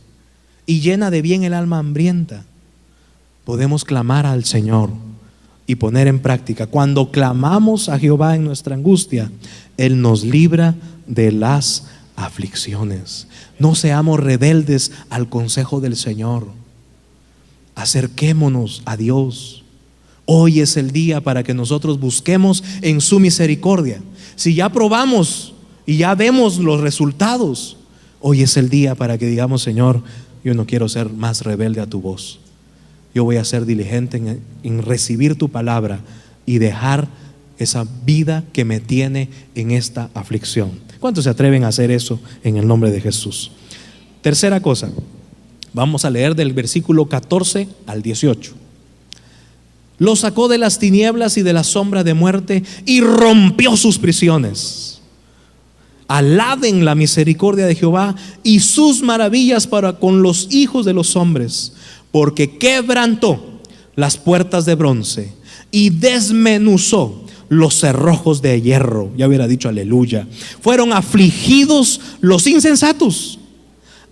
y llena de bien el alma hambrienta, podemos clamar al Señor y poner en práctica. Cuando clamamos a Jehová en nuestra angustia, Él nos libra de las aflicciones. No seamos rebeldes al consejo del Señor. Acerquémonos a Dios. Hoy es el día para que nosotros busquemos en su misericordia. Si ya probamos y ya vemos los resultados, hoy es el día para que digamos: Señor, yo no quiero ser más rebelde a tu voz. yo voy a ser diligente en recibir tu palabra y dejar esa vida que me tiene en esta aflicción. ¿Cuántos se atreven a hacer eso en el nombre de Jesús? Tercera cosa, vamos a leer del versículo 14 al 18. Lo sacó de las tinieblas y de la sombra de muerte y rompió sus prisiones. Alaben la misericordia de Jehová y sus maravillas para con los hijos de los hombres, porque quebrantó las puertas de bronce y desmenuzó los cerrojos de hierro. Ya hubiera dicho aleluya. Fueron afligidos los insensatos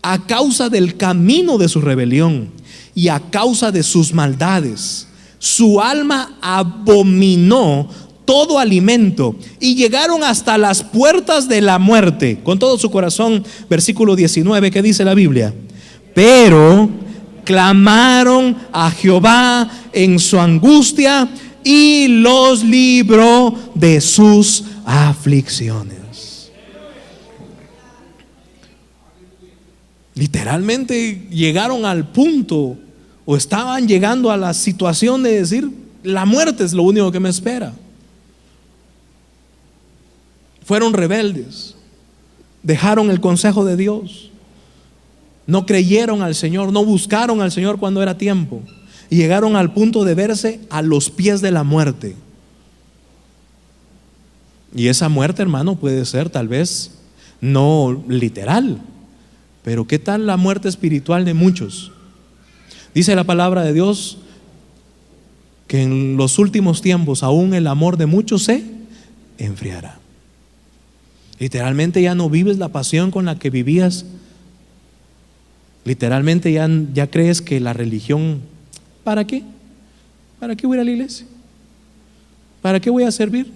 a causa del camino de su rebelión y a causa de sus maldades. Su alma abominó todo alimento y llegaron hasta las puertas de la muerte con todo su corazón. Versículo 19, ¿qué dice la Biblia? Pero clamaron a Jehová en su angustia y los libró de sus aflicciones. Literalmente llegaron al punto, o estaban llegando a la situación de decir: la muerte es lo único que me espera. Fueron rebeldes, dejaron el consejo de Dios, no creyeron al Señor, no buscaron al Señor cuando era tiempo, y llegaron al punto de verse a los pies de la muerte. Y esa muerte, hermano, puede ser tal vez no literal, pero ¿qué tal la muerte espiritual de muchos? Dice la palabra de Dios que en los últimos tiempos aún el amor de muchos se enfriará. Literalmente ya no vives la pasión con la que vivías. Literalmente ya crees que la religión, ¿para qué? ¿Para qué voy a ir a la iglesia? ¿Para qué voy a servir?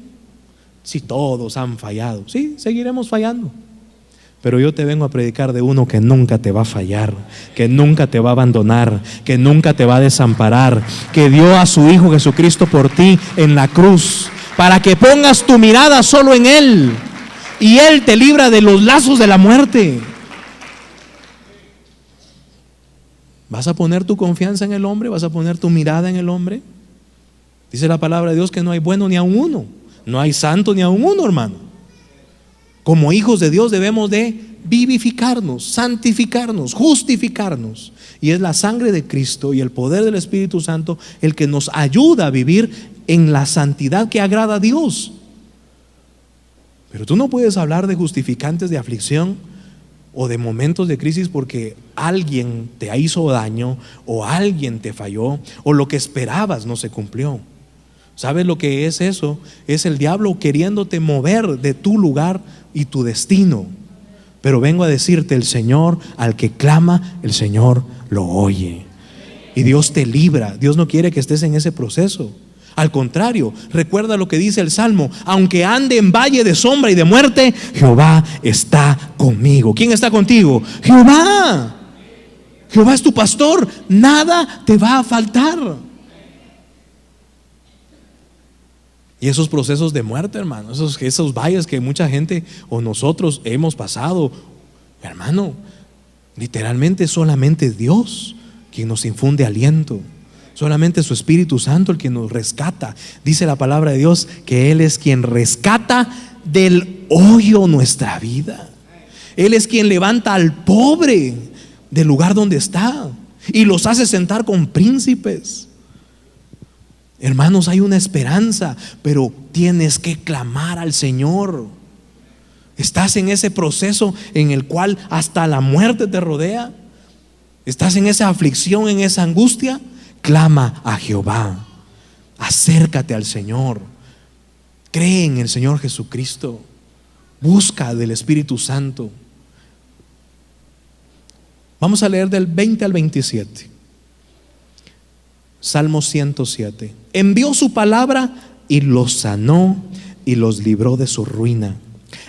Si todos han fallado. Sí, seguiremos fallando. Pero yo te vengo a predicar de uno que nunca te va a fallar, que nunca te va a abandonar, que nunca te va a desamparar, que dio a su Hijo Jesucristo por ti en la cruz, para que pongas tu mirada solo en Él, y Él te libra de los lazos de la muerte. ¿Vas a poner tu confianza en el hombre? ¿Vas a poner tu mirada en el hombre? Dice la palabra de Dios que no hay bueno ni aun uno, no hay santo ni aun uno, hermano. Como hijos de Dios debemos de vivificarnos, santificarnos, justificarnos. Y es la sangre de Cristo y el poder del Espíritu Santo el que nos ayuda a vivir en la santidad que agrada a Dios. Pero tú no puedes hablar de justificantes de aflicción o de momentos de crisis porque alguien te hizo daño o alguien te falló o lo que esperabas no se cumplió. ¿Sabes lo que es eso? Es el diablo queriéndote mover de tu lugar y tu destino. Pero vengo a decirte: el Señor, al que clama, el Señor lo oye. Y Dios te libra. Dios no quiere que estés en ese proceso. Al contrario, recuerda lo que dice el Salmo: aunque ande en valle de sombra y de muerte, Jehová está conmigo. ¿Quién está contigo? Jehová. Jehová es tu pastor. Nada te va a faltar. Y esos procesos de muerte, hermano, esos valles que mucha gente o nosotros hemos pasado, hermano, literalmente solamente Dios quien nos infunde aliento. Solamente su Espíritu Santo el que nos rescata. Dice la palabra de Dios que Él es quien rescata del hoyo nuestra vida. Él es quien levanta al pobre del lugar donde está y los hace sentar con príncipes. Hermanos, hay una esperanza, pero tienes que clamar al Señor. Estás en ese proceso en el cual hasta la muerte te rodea. Estás en esa aflicción, en esa angustia. Clama a Jehová. Acércate al Señor. Cree en el Señor Jesucristo. Busca del Espíritu Santo. Vamos a leer del 20 al 27. Salmo 107. Envió su palabra y los sanó y los libró de su ruina.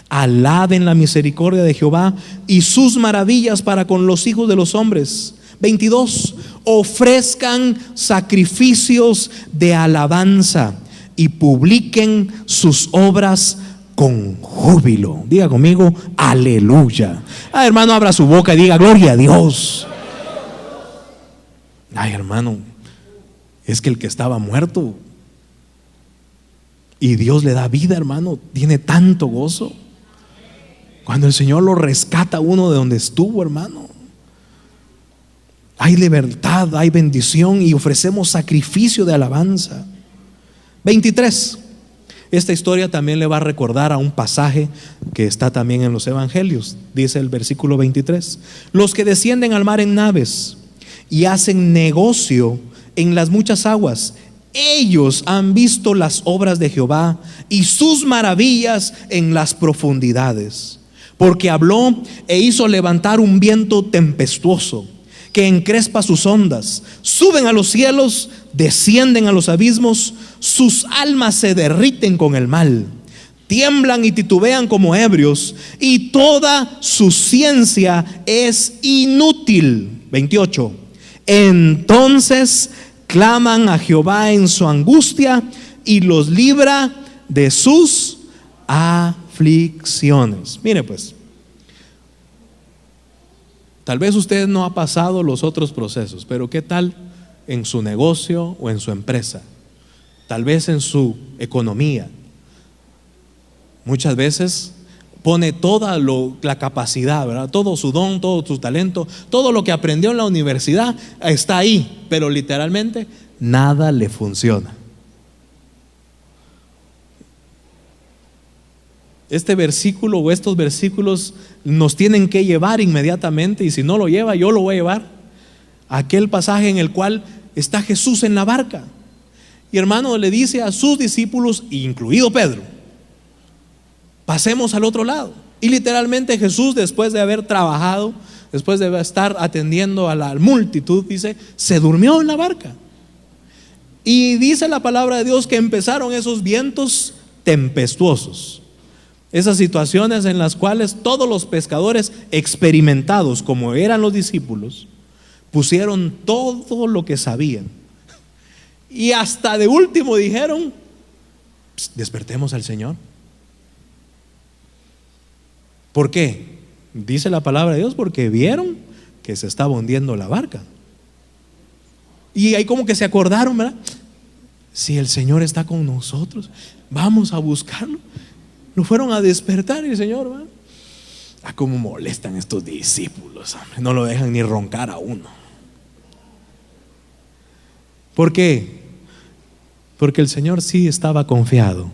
Alaben la misericordia de Jehová y sus maravillas para con los hijos de los hombres. 22. Ofrezcan sacrificios de alabanza y publiquen sus obras con júbilo. Diga conmigo: aleluya. Hermano, abra su boca y diga: gloria a Dios. Ay, hermano, Es que el que estaba muerto y Dios le da vida, hermano, tiene tanto gozo. Cuando el Señor lo rescata a uno de donde estuvo, hermano, hay libertad, hay bendición y ofrecemos sacrificio de alabanza. 23. Esta historia también le va a recordar a un pasaje que está también en los evangelios. Dice el versículo 23: los que descienden al mar en naves y hacen negocio en las muchas aguas, ellos han visto las obras de Jehová y sus maravillas en las profundidades. Porque habló e hizo levantar un viento tempestuoso que encrespa sus ondas, suben a los cielos, descienden a los abismos, sus almas se derriten con el mal, tiemblan y titubean como ebrios, y toda su ciencia es inútil. 28. Entonces claman a Jehová en su angustia y los libra de sus aflicciones. Mire pues, tal vez usted no ha pasado los otros procesos, pero ¿qué tal en su negocio o en su empresa? Tal vez en su economía. Muchas veces pone toda la capacidad, ¿verdad? Todo su don, todo su talento, todo lo que aprendió en la universidad está ahí, pero literalmente nada le funciona. Este versículo o estos versículos nos tienen que llevar inmediatamente, y si no lo lleva, yo lo voy a llevar a aquel pasaje en el cual está Jesús en la barca. Y hermano, le dice a sus discípulos, incluido Pedro, pasemos al otro lado. Y literalmente Jesús, después de haber trabajado, después de estar atendiendo a la multitud, dice, se durmió en la barca. Y dice la palabra de Dios que empezaron esos vientos tempestuosos, esas situaciones en las cuales todos los pescadores experimentados, como eran los discípulos, pusieron todo lo que sabían, y hasta de último dijeron, despertemos al Señor. ¿Por qué? Dice la palabra de Dios, porque vieron que se estaba hundiendo la barca. Y ahí como que se acordaron, ¿verdad? Si el Señor está con nosotros, vamos a buscarlo. Lo fueron a despertar y el Señor, ¿verdad? Cómo molestan estos discípulos, hombre. No lo dejan ni roncar a uno. ¿Por qué? Porque el Señor sí estaba confiado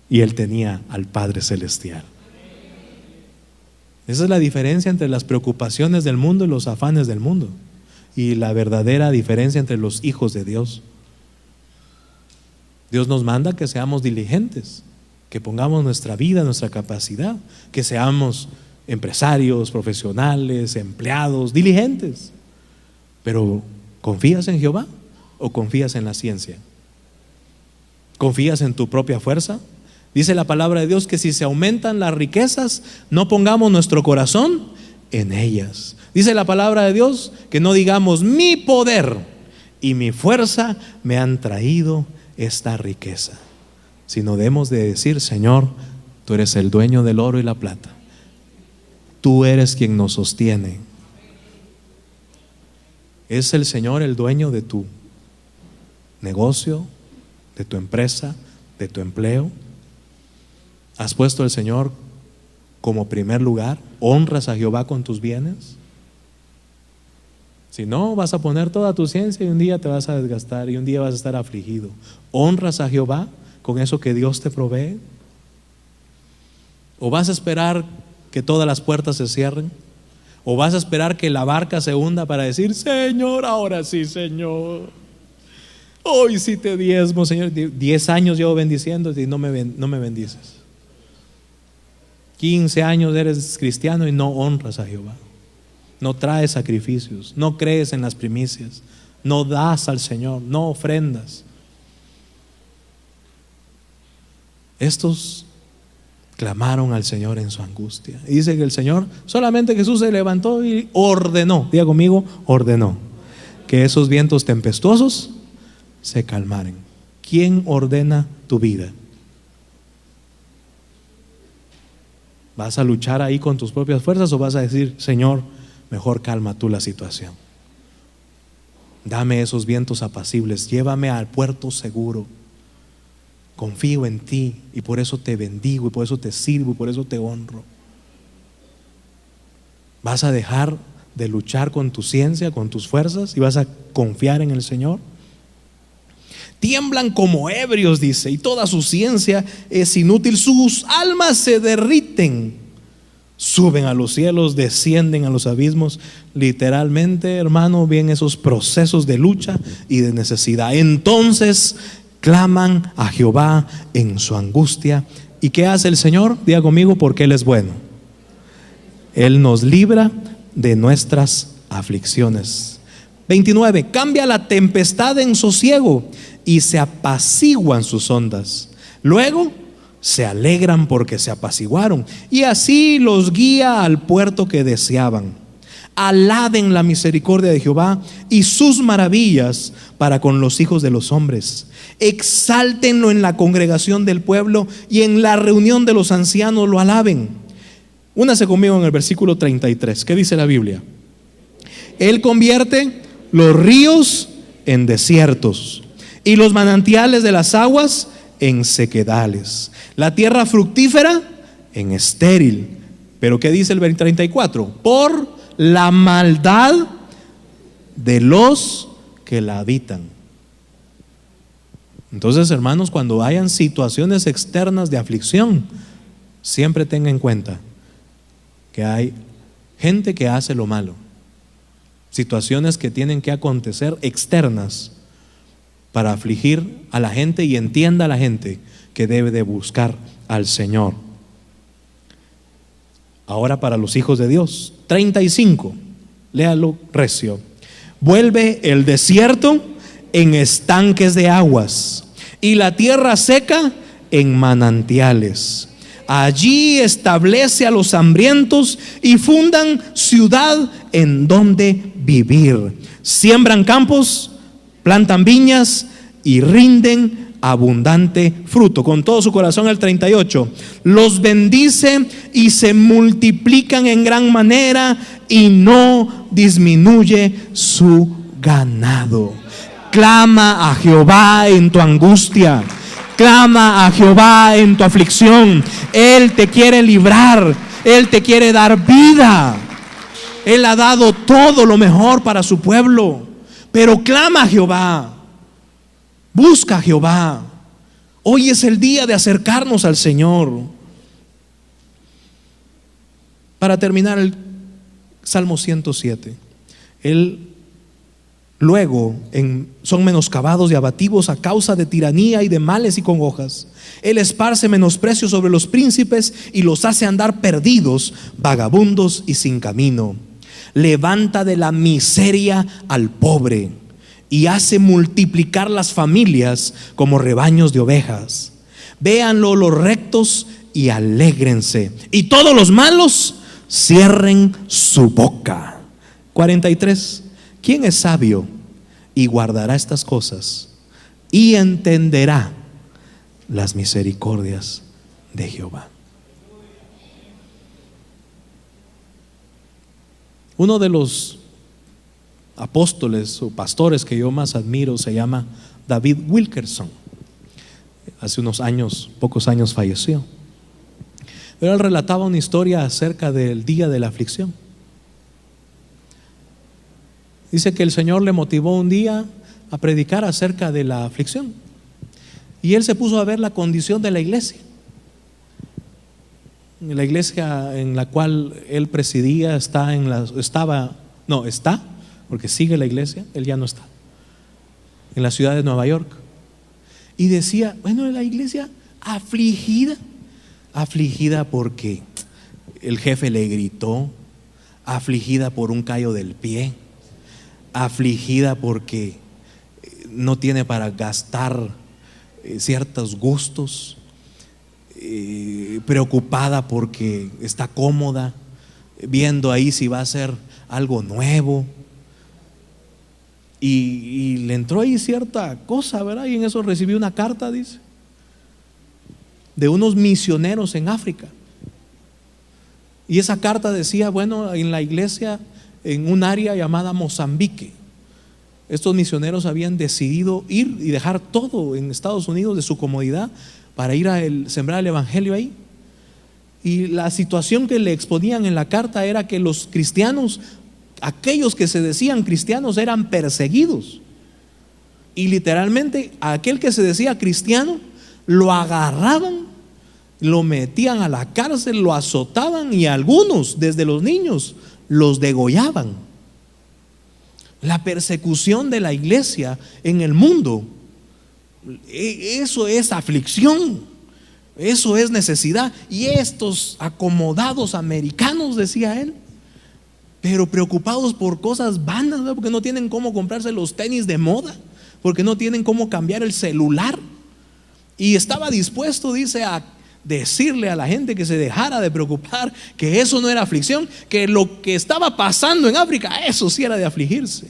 y Él tenía al Padre Celestial. Esa es la diferencia entre las preocupaciones del mundo y los afanes del mundo, y la verdadera diferencia entre los hijos de Dios. Dios nos manda que seamos diligentes, que pongamos nuestra vida, nuestra capacidad, que seamos empresarios, profesionales, empleados, diligentes. Pero ¿confías en Jehová o confías en la ciencia? ¿Confías en tu propia fuerza? Dice la palabra de Dios que si se aumentan las riquezas, no pongamos nuestro corazón en ellas. Dice la palabra de Dios que no digamos mi poder y mi fuerza me han traído esta riqueza, sino debemos de decir, Señor, tú eres el dueño del oro y la plata, tú eres quien nos sostiene. ¿Es el Señor el dueño de tu negocio, de tu empresa, de tu empleo? ¿Has puesto al Señor como primer lugar? ¿Honras a Jehová con tus bienes? Si no, vas a poner toda tu ciencia y un día te vas a desgastar y un día vas a estar afligido. ¿Honras a Jehová con eso que Dios te provee? ¿O vas a esperar que todas las puertas se cierren? ¿O vas a esperar que la barca se hunda para decir, Señor, ahora sí, Señor, hoy sí te diezmo, Señor? 10 años llevo bendiciéndote y no me bendices. 15 años eres cristiano y no honras a Jehová, no traes sacrificios, no crees en las primicias, no das al Señor, no ofrendas. Estos clamaron al Señor en su angustia. Y dice que el Señor, solamente Jesús se levantó y ordenó, diga conmigo, ordenó que esos vientos tempestuosos se calmaren. ¿Quién ordena tu vida? ¿Vas a luchar ahí con tus propias fuerzas o vas a decir, Señor, mejor calma tú la situación? Dame esos vientos apacibles, llévame al puerto seguro. Confío en ti y por eso te bendigo y por eso te sirvo y por eso te honro. ¿Vas a dejar de luchar con tu ciencia, con tus fuerzas, y vas a confiar en el Señor? Tiemblan como ebrios, dice, y toda su ciencia es inútil. Sus almas se derriten. Suben a los cielos, descienden a los abismos. Literalmente, hermano, vienen esos procesos de lucha y de necesidad. Entonces claman a Jehová en su angustia. ¿Y qué hace el Señor? Diga conmigo, porque Él es bueno. Él nos libra de nuestras aflicciones. 29. Cambia la tempestad en sosiego y se apaciguan sus ondas. Luego se alegran porque se apaciguaron, y así los guía al puerto que deseaban. Alaben la misericordia de Jehová y sus maravillas para con los hijos de los hombres. Exáltenlo en la congregación del pueblo y en la reunión de los ancianos lo alaben. Únase conmigo en el versículo 33. ¿Qué dice la Biblia? Él convierte los ríos en desiertos y los manantiales de las aguas en sequedales, la tierra fructífera en estéril. Pero ¿qué dice el 34? Por la maldad de los que la habitan. Entonces, hermanos, cuando hayan situaciones externas de aflicción, siempre tenga en cuenta que hay gente que hace lo malo, situaciones que tienen que acontecer externas para afligir a la gente, y entienda a la gente que debe de buscar al Señor. Ahora para los hijos de Dios, 35, léalo recio. Vuelve el desierto en estanques de aguas y la tierra seca en manantiales. Allí establece a los hambrientos y fundan ciudad en donde vivir. Siembran campos, plantan viñas y rinden abundante fruto. Con todo su corazón, el 38. Los bendice y se multiplican en gran manera y no disminuye su ganado. Clama a Jehová en tu angustia. Clama a Jehová en tu aflicción. Él te quiere librar. Él te quiere dar vida. Él ha dado todo lo mejor para su pueblo. Pero clama a Jehová. Busca a Jehová. Hoy es el día de acercarnos al Señor. Para terminar, el Salmo 107. Luego son menoscabados y abatidos a causa de tiranía y de males y congojas. Él esparce menosprecio sobre los príncipes y los hace andar perdidos, vagabundos y sin camino. Levanta de la miseria al pobre y hace multiplicar las familias como rebaños de ovejas. Véanlo los rectos y alégrense, y todos los malos cierren su boca. 43. ¿Quién es sabio y guardará estas cosas y entenderá las misericordias de Jehová? Uno de los apóstoles o pastores que yo más admiro se llama David Wilkerson. Hace unos años, pocos años, falleció. Pero él relataba una historia acerca del día de la aflicción. Dice que el Señor le motivó un día a predicar acerca de la aflicción, y él se puso a ver la condición de la iglesia. La iglesia en la cual él presidía está, porque sigue la iglesia, él ya no está, en la ciudad de Nueva York. Y decía, bueno, la iglesia afligida porque el jefe le gritó, afligida por un callo del pie, afligida porque no tiene para gastar ciertos gustos, preocupada porque está cómoda, viendo ahí si va a ser algo nuevo. Y le entró ahí cierta cosa, ¿verdad? Y en eso recibió una carta, dice, de unos misioneros en África. Y esa carta decía, bueno, en la iglesia, en un área llamada Mozambique, Estos misioneros habían decidido ir y dejar todo en Estados Unidos de su comodidad para ir a sembrar el evangelio ahí. Y la situación que le exponían en la carta era que los cristianos, aquellos que se decían cristianos, eran perseguidos. Y literalmente a aquel que se decía cristiano lo agarraban, lo metían a la cárcel, lo azotaban y algunos, desde los niños, los degollaban. La persecución de la iglesia en el mundo, eso es aflicción, eso es necesidad. Y estos acomodados americanos, decía él, pero preocupados por cosas vanas, ¿no? Porque no tienen cómo comprarse los tenis de moda, porque no tienen cómo cambiar el celular. Y estaba dispuesto, dice, a decirle a la gente que se dejara de preocupar, que eso no era aflicción, que lo que estaba pasando en África, eso sí era de afligirse.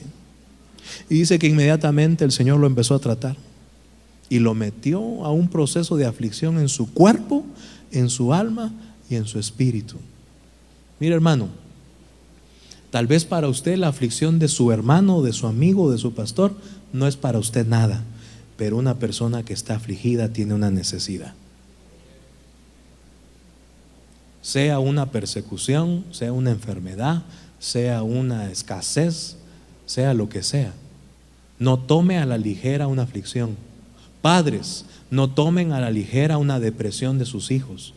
Y dice que inmediatamente el Señor lo empezó a tratar y lo metió a un proceso de aflicción en su cuerpo, en su alma y en su espíritu. Mire, hermano, tal vez para usted la aflicción de su hermano, de su amigo, de su pastor no es para usted nada, pero una persona que está afligida tiene una necesidad. Sea una persecución, sea una enfermedad, sea una escasez, sea lo que sea. No tome a la ligera una aflicción. Padres, no tomen a la ligera una depresión de sus hijos.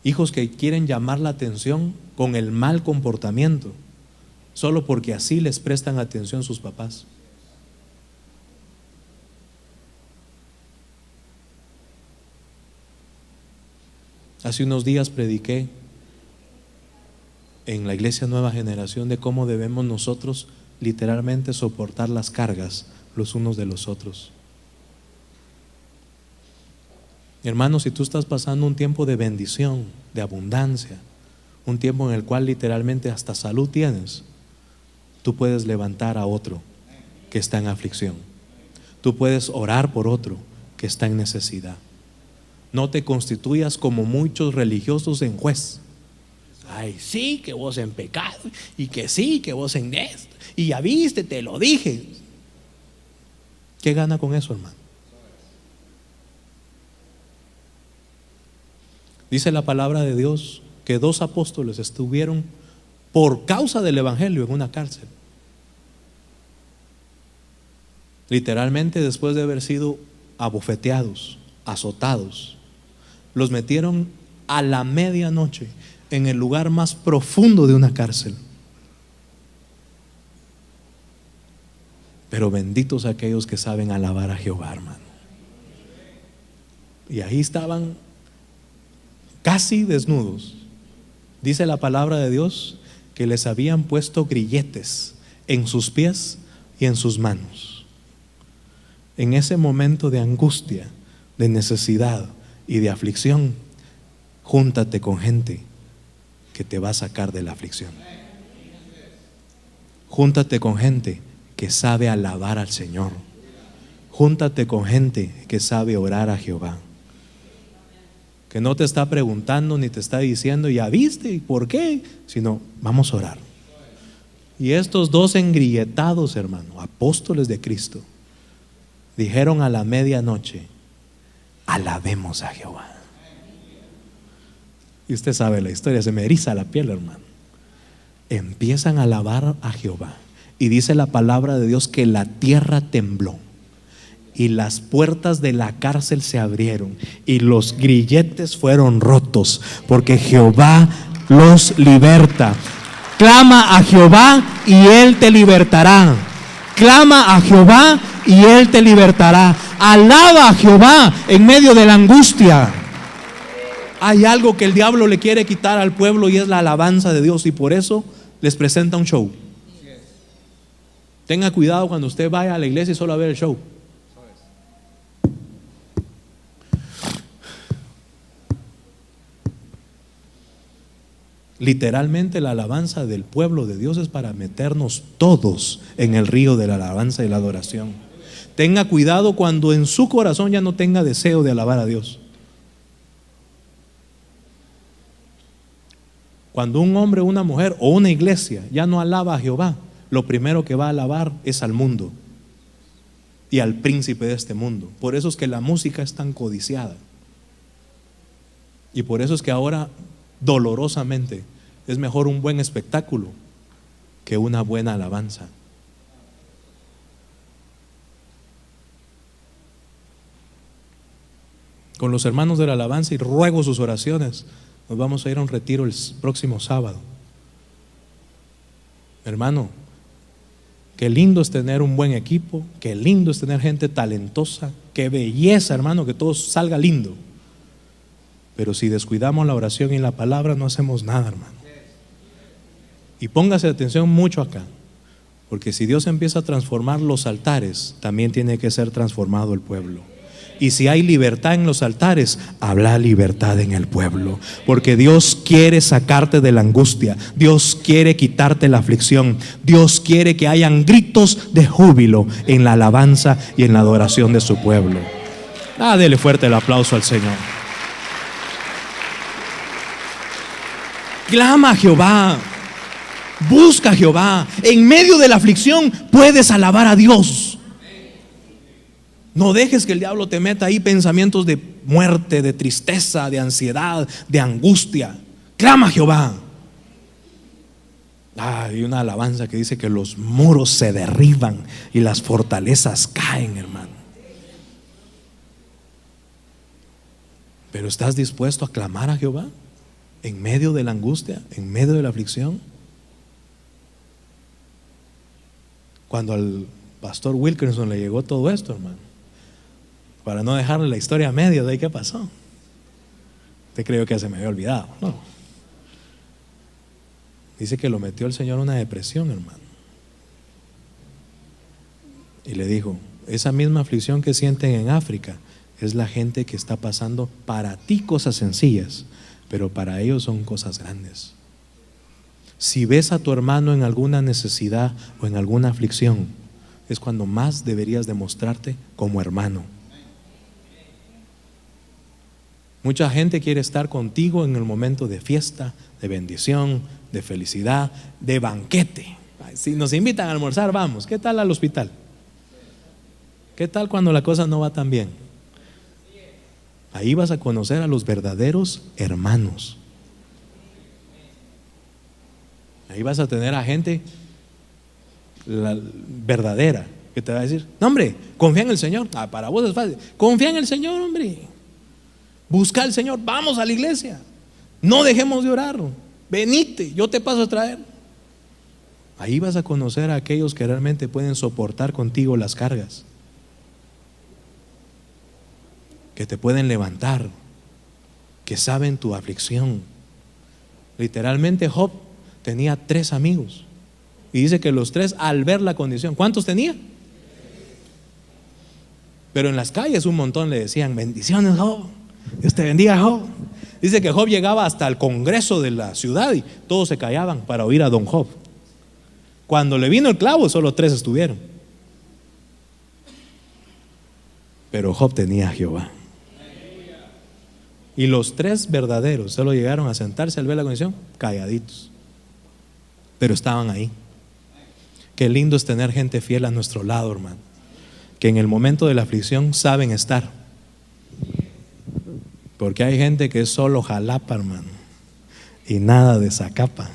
Hijos que quieren llamar la atención con el mal comportamiento, solo porque así les prestan atención sus papás. Hace unos días prediqué en la iglesia Nueva Generación de cómo debemos nosotros literalmente soportar las cargas los unos de los otros. Hermano, si tú estás pasando un tiempo de bendición, de abundancia, un tiempo en el cual literalmente hasta salud tienes, tú puedes levantar a otro que está en aflicción. Tú puedes orar por otro que está en necesidad. No te constituyas como muchos religiosos en juez. Ay, sí, que vos en pecado, y que sí, que vos en esto, y ya viste, te lo dije. ¿Qué gana con eso, hermano? Dice la palabra de Dios que 2 apóstoles estuvieron por causa del evangelio en una cárcel. Literalmente, después de haber sido abofeteados, azotados, los metieron a la medianoche en el lugar más profundo de una cárcel. Pero benditos aquellos que saben alabar a Jehová, hermano. Y ahí estaban casi desnudos. Dice la palabra de Dios que les habían puesto grilletes en sus pies y en sus manos. En ese momento de angustia, de necesidad y de aflicción, júntate con gente que te va a sacar de la aflicción. Júntate con gente que sabe alabar al Señor. Júntate con gente que sabe orar a Jehová, que no te está preguntando ni te está diciendo ya viste y por qué, sino vamos a orar. Y estos 2 engrilletados, hermano, apóstoles de Cristo, dijeron a la medianoche: alabemos a Jehová. Y usted sabe la historia, se me eriza la piel, hermano. Empiezan a alabar a Jehová y dice la palabra de Dios que la tierra tembló y las puertas de la cárcel se abrieron y los grilletes fueron rotos, porque Jehová los liberta. Clama a Jehová y Él te libertará. Clama a Jehová y Él te libertará. Alaba a Jehová en medio de la angustia. Hay algo que el diablo le quiere quitar al pueblo y es la alabanza de Dios, y por eso les presenta un show. Tenga cuidado cuando usted vaya a la iglesia y solo a ver el show. Literalmente la alabanza del pueblo de Dios es para meternos todos en el río de la alabanza y la adoración. Tenga cuidado cuando en su corazón ya no tenga deseo de alabar a Dios. Cuando un hombre, una mujer o una iglesia ya no alaba a Jehová, lo primero que va a alabar es al mundo y al príncipe de este mundo. Por eso es que la música es tan codiciada. Y por eso es que ahora, dolorosamente, es mejor un buen espectáculo que una buena alabanza. Con los hermanos de la alabanza, y ruego sus oraciones, nos vamos a ir a un retiro el próximo sábado. Hermano, qué lindo es tener un buen equipo, qué lindo es tener gente talentosa, qué belleza, hermano, que todo salga lindo. Pero si descuidamos la oración y la palabra, no hacemos nada, hermano. Y póngase atención mucho acá, porque si Dios empieza a transformar los altares, también tiene que ser transformado el pueblo. Y si hay libertad en los altares, habrá libertad en el pueblo, porque Dios quiere sacarte de la angustia, Dios quiere quitarte la aflicción, Dios quiere que hayan gritos de júbilo en la alabanza y en la adoración de su pueblo. Dele fuerte el aplauso al Señor. Clama a Jehová, busca a Jehová. En medio de la aflicción puedes alabar a Dios. No dejes que el diablo te meta ahí pensamientos de muerte, de tristeza, de ansiedad, de angustia. Clama a Jehová. Hay una alabanza que dice que los muros se derriban y las fortalezas caen, hermano. Pero ¿estás dispuesto a clamar a Jehová en medio de la angustia, en medio de la aflicción? Cuando al pastor Wilkerson le llegó todo esto, hermano, para no dejarle la historia a medio de ahí, ¿qué pasó? Usted creyó que se me había olvidado. No. Dice que lo metió el Señor en una depresión, hermano. Y le dijo: esa misma aflicción que sienten en África es la gente que está pasando para ti cosas sencillas, pero para ellos son cosas grandes. Si ves a tu hermano en alguna necesidad o en alguna aflicción, es cuando más deberías demostrarte como hermano. Mucha gente quiere estar contigo en el momento de fiesta, de bendición, de felicidad, de banquete. Si nos invitan a almorzar, vamos. ¿Qué tal al hospital? ¿Qué tal cuando la cosa no va tan bien? Ahí vas a conocer a los verdaderos hermanos. Ahí vas a tener a gente verdadera que te va a decir: no, hombre, confía en el Señor. Para vos es fácil. Confía en el Señor, hombre. Busca al Señor, vamos a la iglesia. No dejemos de orar. Venite, yo te paso a traer. Ahí vas a conocer a aquellos que realmente pueden soportar contigo las cargas, que te pueden levantar, que saben tu aflicción. Literalmente Job tenía 3 amigos, y dice que los 3, al ver la condición, ¿cuántos tenía? Pero en las calles un montón le decían: bendiciones, Job, Dios te bendiga, Job. Dice que Job llegaba hasta el congreso de la ciudad y todos se callaban para oír a don Job. Cuando le vino el clavo, solo 3 estuvieron. Pero Job tenía a Jehová. Y los 3 verdaderos solo llegaron a sentarse al ver la condición calladitos, pero estaban ahí. Qué lindo es tener gente fiel a nuestro lado, hermano, que en el momento de la aflicción saben estar. Porque hay gente que es solo jalapa, hermano, y nada de zacapa.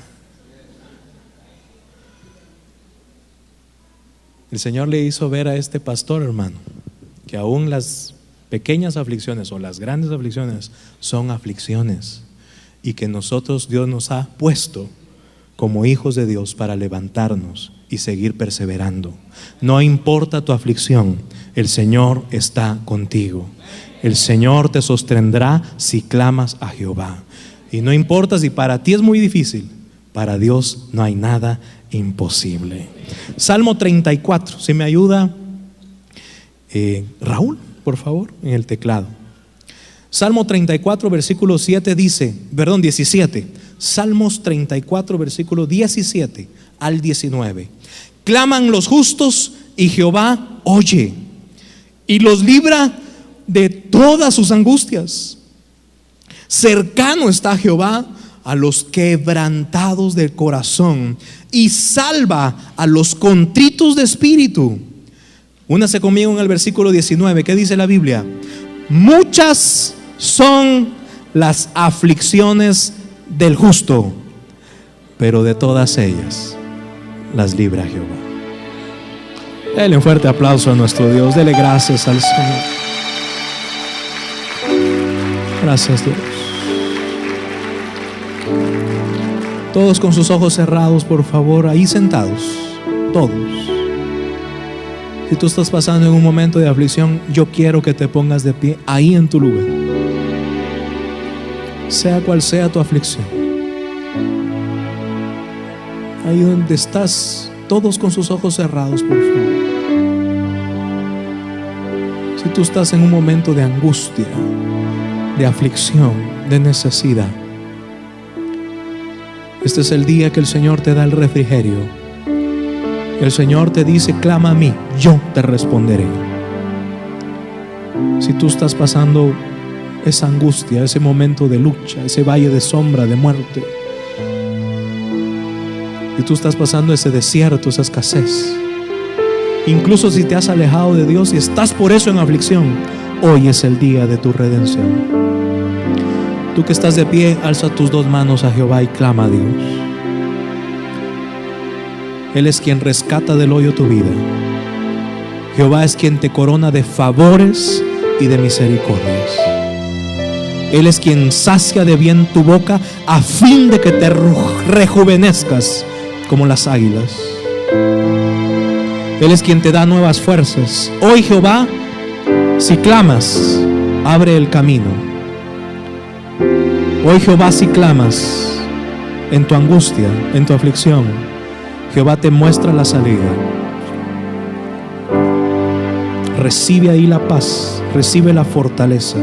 El Señor le hizo ver a este pastor, hermano, que aún las pequeñas aflicciones o las grandes aflicciones son aflicciones, y que nosotros, Dios nos ha puesto como hijos de Dios para levantarnos y seguir perseverando. No importa tu aflicción, el Señor está contigo. El Señor te sostendrá si clamas a Jehová. Y no importa si para ti es muy difícil, para Dios no hay nada imposible. Salmo 34, si me ayuda Raúl, por favor, en el teclado. Salmo 34, versículo 17. Salmos 34, versículo 17 al 19. Claman los justos y Jehová oye y los libra de todas sus angustias. Cercano está Jehová a los quebrantados del corazón y salva a los contritos de espíritu. Únase conmigo en el versículo 19. ¿Qué dice la Biblia? Muchas son las aflicciones del justo, pero de todas ellas las libra Jehová. Dele un fuerte aplauso a nuestro Dios. Dele gracias al Señor. Gracias, Dios. Todos con sus ojos cerrados, por favor, ahí sentados, todos. Si tú estás pasando en un momento de aflicción, yo quiero que te pongas de pie ahí en tu lugar, sea cual sea tu aflicción. Ahí donde estás, todos con sus ojos cerrados, por favor. Si tú estás en un momento de angustia, de aflicción, de necesidad, este es el día que el Señor te da el refrigerio. El Señor te dice: clama a mí, yo te responderé. Si tú estás pasando esa angustia, ese momento de lucha, ese valle de sombra, de muerte, y tú estás pasando ese desierto, esa escasez, incluso si te has alejado de Dios y estás por eso en aflicción, hoy es el día de tu redención. Tú que estás de pie, alza tus dos manos a Jehová y clama a Dios. Él es quien rescata del hoyo tu vida. Jehová es quien te corona de favores y de misericordias. Él es quien sacia de bien tu boca a fin de que te rejuvenezcas como las águilas. Él es quien te da nuevas fuerzas. Hoy Jehová, si clamas, abre el camino. Hoy Jehová, si clamas en tu angustia, en tu aflicción, Jehová te muestra la salida. Recibe ahí la paz, recibe la fortaleza.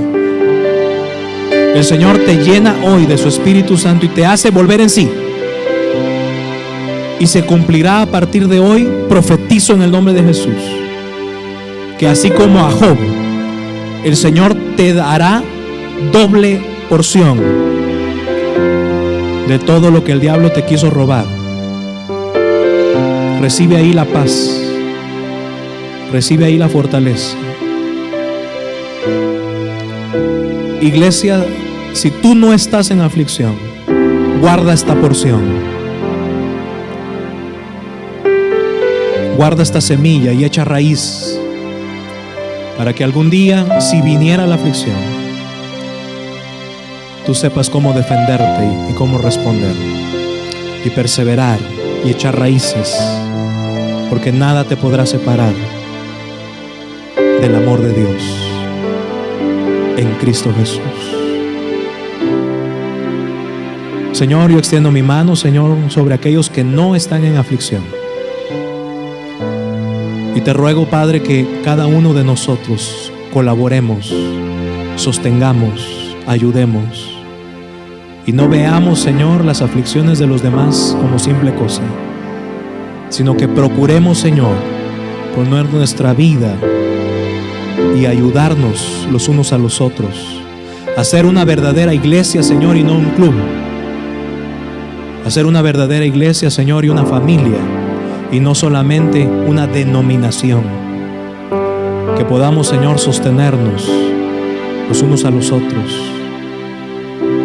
El Señor te llena hoy de su Espíritu Santo y te hace volver en sí. Y se cumplirá a partir de hoy, profetizo en el nombre de Jesús, que así como a Job, el Señor te dará doble porción de todo lo que el diablo te quiso robar. Recibe ahí la paz, recibe ahí la fortaleza. Iglesia, si tú no estás en aflicción, guarda esta porción, guarda esta semilla y echa raíz, para que algún día, si viniera la aflicción, tú sepas cómo defenderte y cómo responder y perseverar y echar raíces, porque nada te podrá separar del amor de Dios en Cristo Jesús. Señor, yo extiendo mi mano, Señor, sobre aquellos que no están en aflicción, y te ruego, Padre, que cada uno de nosotros colaboremos, sostengamos, ayudemos, y no veamos, Señor, las aflicciones de los demás como simple cosa, sino que procuremos, Señor, poner nuestra vida y ayudarnos los unos a los otros, hacer una verdadera iglesia, Señor, y no un club, hacer una verdadera iglesia, Señor, y una familia, y no solamente una denominación. Que podamos, Señor, sostenernos los unos a los otros,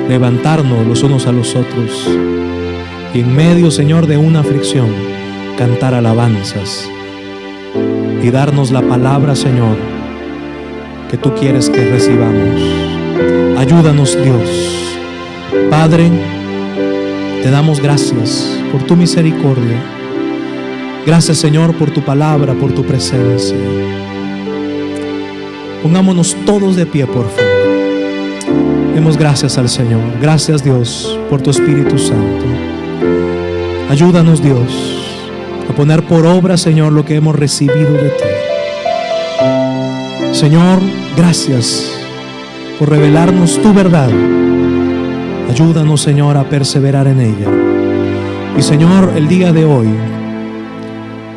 levantarnos los unos a los otros, y en medio, Señor, de una aflicción, cantar alabanzas y darnos la palabra, Señor, que tú quieres que recibamos. Ayúdanos, Dios. Padre, te damos gracias por tu misericordia. Gracias, Señor, por tu palabra, por tu presencia. Pongámonos todos de pie, por favor. Demos gracias al Señor. Gracias, Dios, por tu Espíritu Santo. Ayúdanos, Dios, a poner por obra, Señor, lo que hemos recibido de ti. Señor, gracias por revelarnos tu verdad. Ayúdanos, Señor, a perseverar en ella. Y, Señor, el día de hoy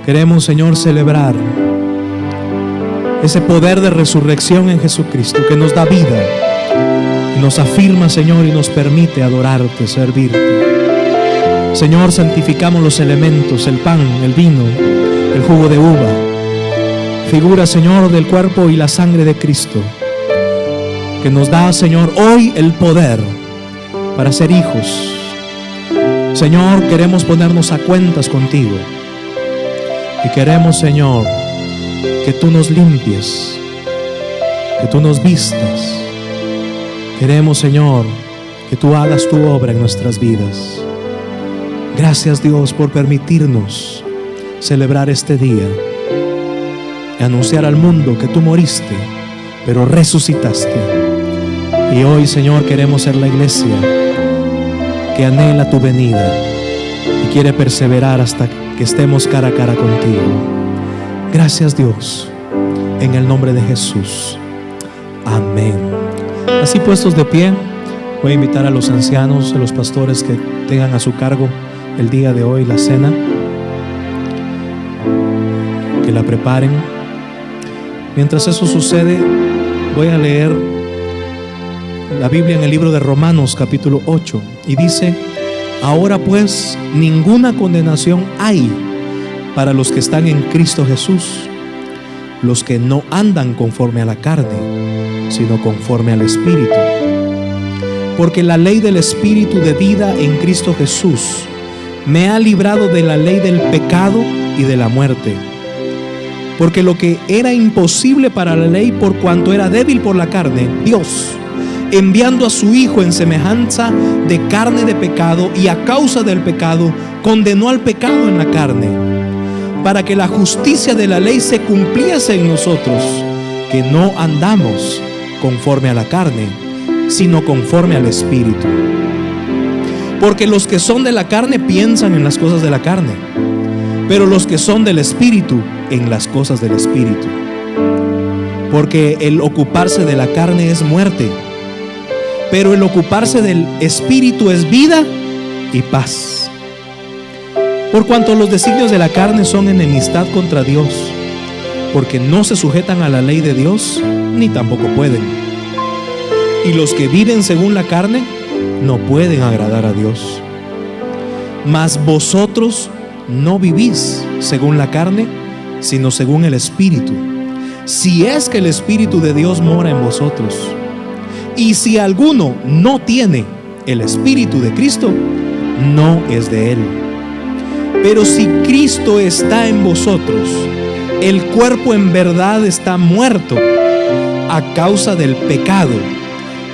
queremos, Señor, celebrar ese poder de resurrección en Jesucristo que nos da vida y nos afirma, Señor, y nos permite adorarte, servirte. Señor, santificamos los elementos, el pan, el vino, el jugo de uva, figura, Señor, del cuerpo y la sangre de Cristo, que nos da, Señor, hoy el poder para ser hijos. Señor, queremos ponernos a cuentas contigo y queremos, Señor, que tú nos limpies, que tú nos vistas. Queremos, Señor, que tú hagas tu obra en nuestras vidas. Gracias, Dios, por permitirnos celebrar este día y anunciar al mundo que tú moriste, pero resucitaste. Y hoy, Señor, queremos ser la iglesia que anhela tu venida y quiere perseverar hasta que estemos cara a cara contigo. Gracias, Dios, en el nombre de Jesús. Amén. Así puestos de pie, voy a invitar a los ancianos, a los pastores que tengan a su cargo el día de hoy la cena, que la preparen. Mientras eso sucede, voy a leer la Biblia en el libro de Romanos capítulo 8 y dice: ahora pues ninguna condenación hay para los que están en Cristo Jesús, los que no andan conforme a la carne, sino conforme al Espíritu. Porque la ley del Espíritu de vida en Cristo Jesús me ha librado de la ley del pecado y de la muerte. Porque lo que era imposible para la ley, por cuanto era débil por la carne, Dios, enviando a su Hijo en semejanza de carne de pecado, y a causa del pecado condenó al pecado en la carne, para que la justicia de la ley se cumpliese en nosotros, que no andamos conforme a la carne, sino conforme al Espíritu. Porque los que son de la carne piensan en las cosas de la carne, pero los que son del Espíritu en las cosas del Espíritu. Porque el ocuparse de la carne es muerte, pero el ocuparse del Espíritu es vida y paz. Por cuanto los designios de la carne son enemistad contra Dios, porque no se sujetan a la ley de Dios, ni tampoco pueden. Y los que viven según la carne no pueden agradar a Dios. Mas vosotros no vivís según la carne, sino según el Espíritu, si es que el Espíritu de Dios mora en vosotros. Y si alguno no tiene el Espíritu de Cristo, no es de él. Pero si Cristo está en vosotros, el cuerpo en verdad está muerto a causa del pecado,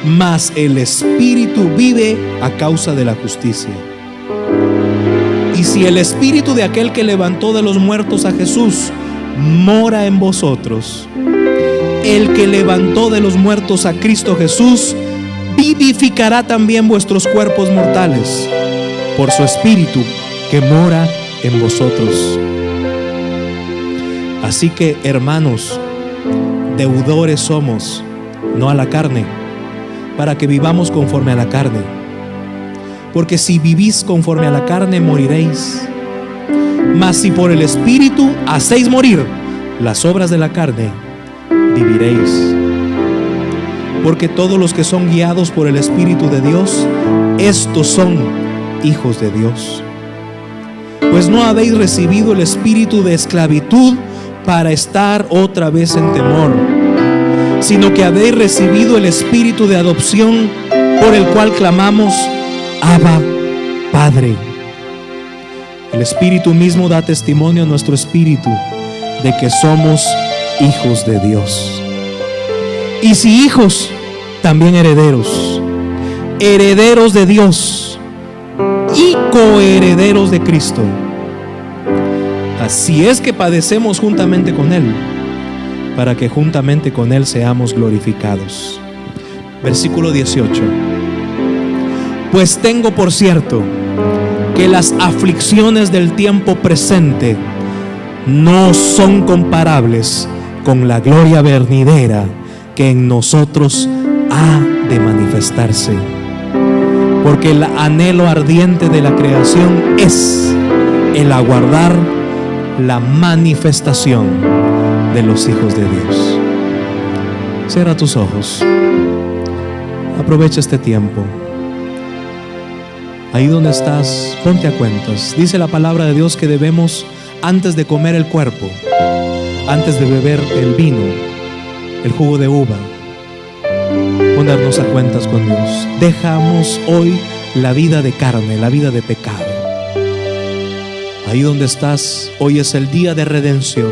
mas el Espíritu vive a causa de la justicia. Y si el Espíritu de aquel que levantó de los muertos a Jesús mora en vosotros, el que levantó de los muertos a Cristo Jesús vivificará también vuestros cuerpos mortales por su Espíritu que mora en vosotros. Así que, hermanos, deudores somos, no a la carne, para que vivamos conforme a la carne. Porque si vivís conforme a la carne, moriréis. Mas si por el Espíritu hacéis morir las obras de la carne, viviréis. Porque todos los que son guiados por el Espíritu de Dios, estos son hijos de Dios. Pues no habéis recibido el espíritu de esclavitud para estar otra vez en temor, sino que habéis recibido el espíritu de adopción, por el cual clamamos: Abba, Padre. El Espíritu mismo da testimonio a nuestro espíritu de que somos hijos de Dios. Y si hijos, también herederos, herederos de Dios y coherederos de Cristo. Así es que padecemos juntamente con Él, para que juntamente con Él seamos glorificados. Versículo 18. Pues tengo por cierto que las aflicciones del tiempo presente no son comparables con la gloria venidera que en nosotros ha de manifestarse. Porque el anhelo ardiente de la creación es el aguardar la manifestación de los hijos de Dios. Cierra tus ojos. Aprovecha este tiempo. Ahí donde estás, ponte a cuentas. Dice la palabra de Dios que debemos, antes de comer el cuerpo, antes de beber el vino, el jugo de uva, ponernos a cuentas con Dios. Dejamos hoy la vida de carne, la vida de pecado. Ahí donde estás, hoy es el día de redención.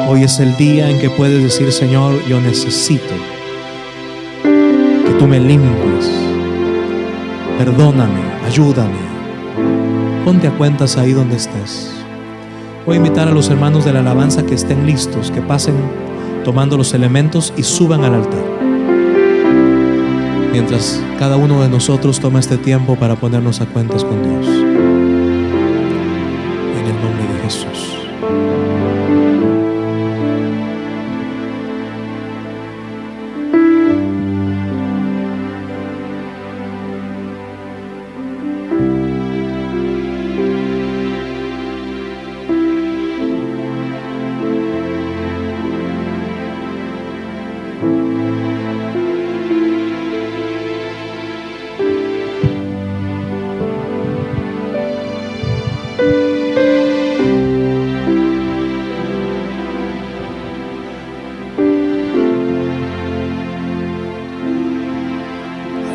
Hoy es el día en que puedes decir: Señor, yo necesito que tú me limpies. Perdóname, ayúdame. Ponte a cuentas ahí donde estás. Voy a invitar a los hermanos de la alabanza que estén listos, que pasen tomando los elementos y suban al altar. Mientras cada uno de nosotros toma este tiempo para ponernos a cuentas con Dios. En el nombre de Jesús.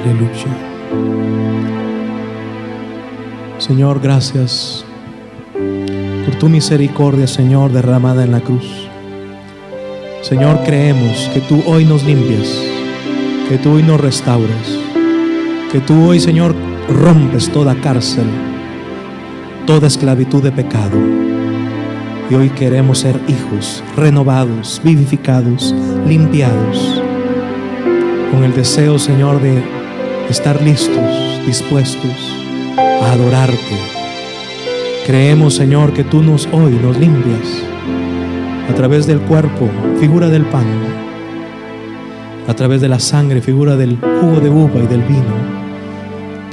Aleluya. Señor, gracias por tu misericordia, Señor, derramada en la cruz. Señor, creemos que tú hoy nos limpias, que tú hoy nos restauras, que tú hoy, Señor, rompes toda cárcel, toda esclavitud de pecado. Y hoy queremos ser hijos renovados, vivificados, limpiados, con el deseo, Señor, de estar listos, dispuestos a adorarte. Creemos, Señor, que tú hoy nos limpias a través del cuerpo, figura del pan, a través de la sangre, figura del jugo de uva y del vino,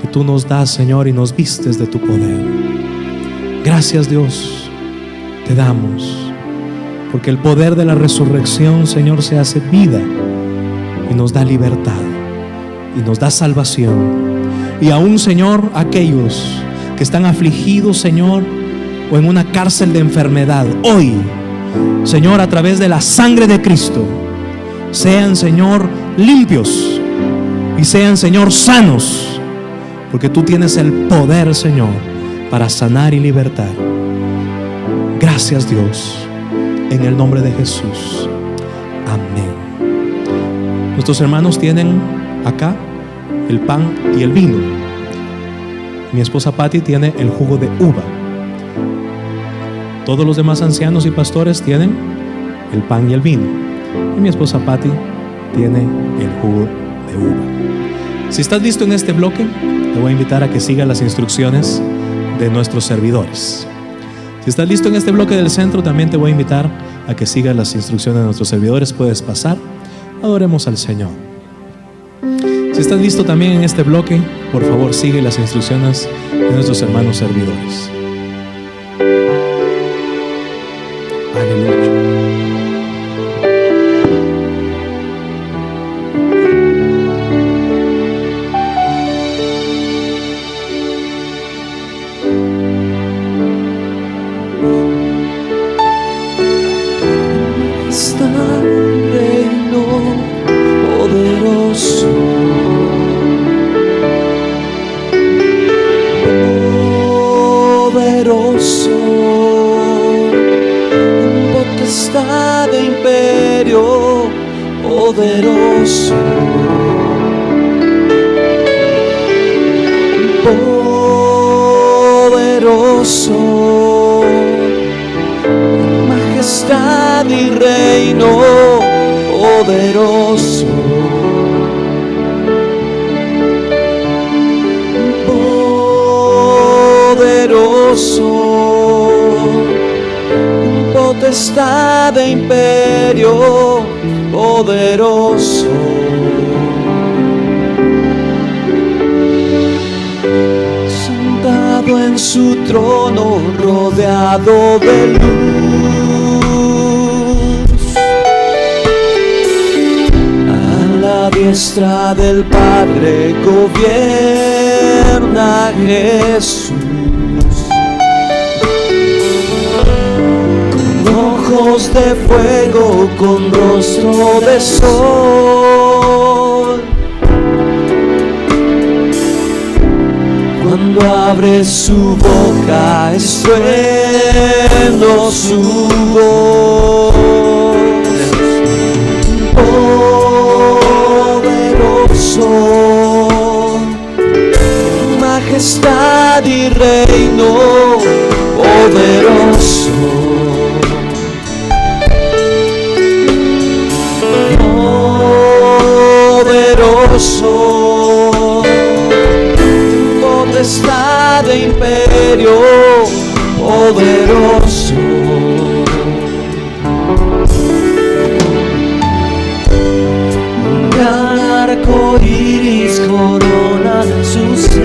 que tú nos das, Señor, y nos vistes de tu poder. Gracias, Dios, te damos, porque el poder de la resurrección, Señor, se hace vida y nos da libertad y nos da salvación. Y aún, Señor, aquellos que están afligidos, Señor, o en una cárcel de enfermedad, hoy, Señor, a través de la sangre de Cristo, sean, Señor, limpios y sean, Señor, sanos, porque tú tienes el poder, Señor, para sanar y libertar. Gracias, Dios, en el nombre de Jesús. Amén. Nuestros hermanos tienen acá el pan y el vino. Mi esposa Patti tiene el jugo de uva. Todos los demás ancianos y pastores tienen el pan y el vino. Y mi esposa Patti tiene el jugo de uva. Si estás listo en este bloque, te voy a invitar a que sigas las instrucciones de nuestros servidores. Si estás listo en este bloque del centro, también te voy a invitar a que sigas las instrucciones de nuestros servidores. Puedes pasar. Adoremos al Señor. Si estás listo también en este bloque, por favor sigue las instrucciones de nuestros hermanos servidores. Aleluya. Está el reino poderoso, poderoso, potestad de imperio, poderoso, poderoso, majestad y reino, poderoso, poderoso, potestad de imperio, poderoso. Sentado en su trono, rodeado de luz, al lado diestra del Padre gobierna Jesús. Con ojos de fuego, con rostro de sol. Cuando abre su boca, estruendo su voz. Poderoso, majestad y reino, poderoso. Poderoso, potestad de imperio, poderoso. Un arco iris corona su ser.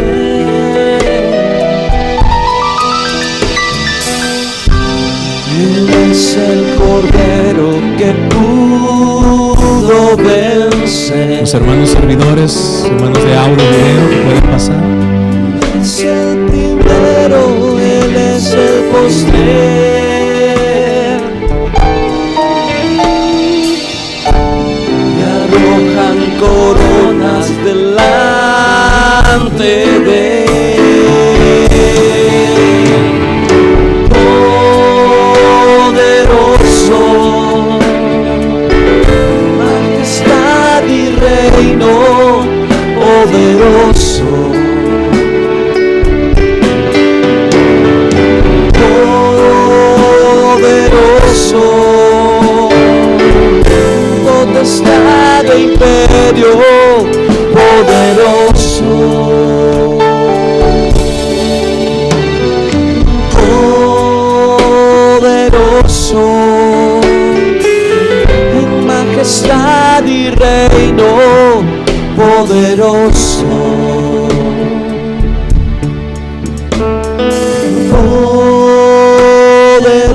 Él es el Cordero que pudo vencer. Los hermanos servidores, hermanos de audio y video, pueden pasar. Es el primero, Él es el postrer. Y arrojan coronas delante de Él. Poderoso, majestad y reino, poderoso. Potestad de imperio, poderoso. Poderoso, en majestad y reino, poderoso.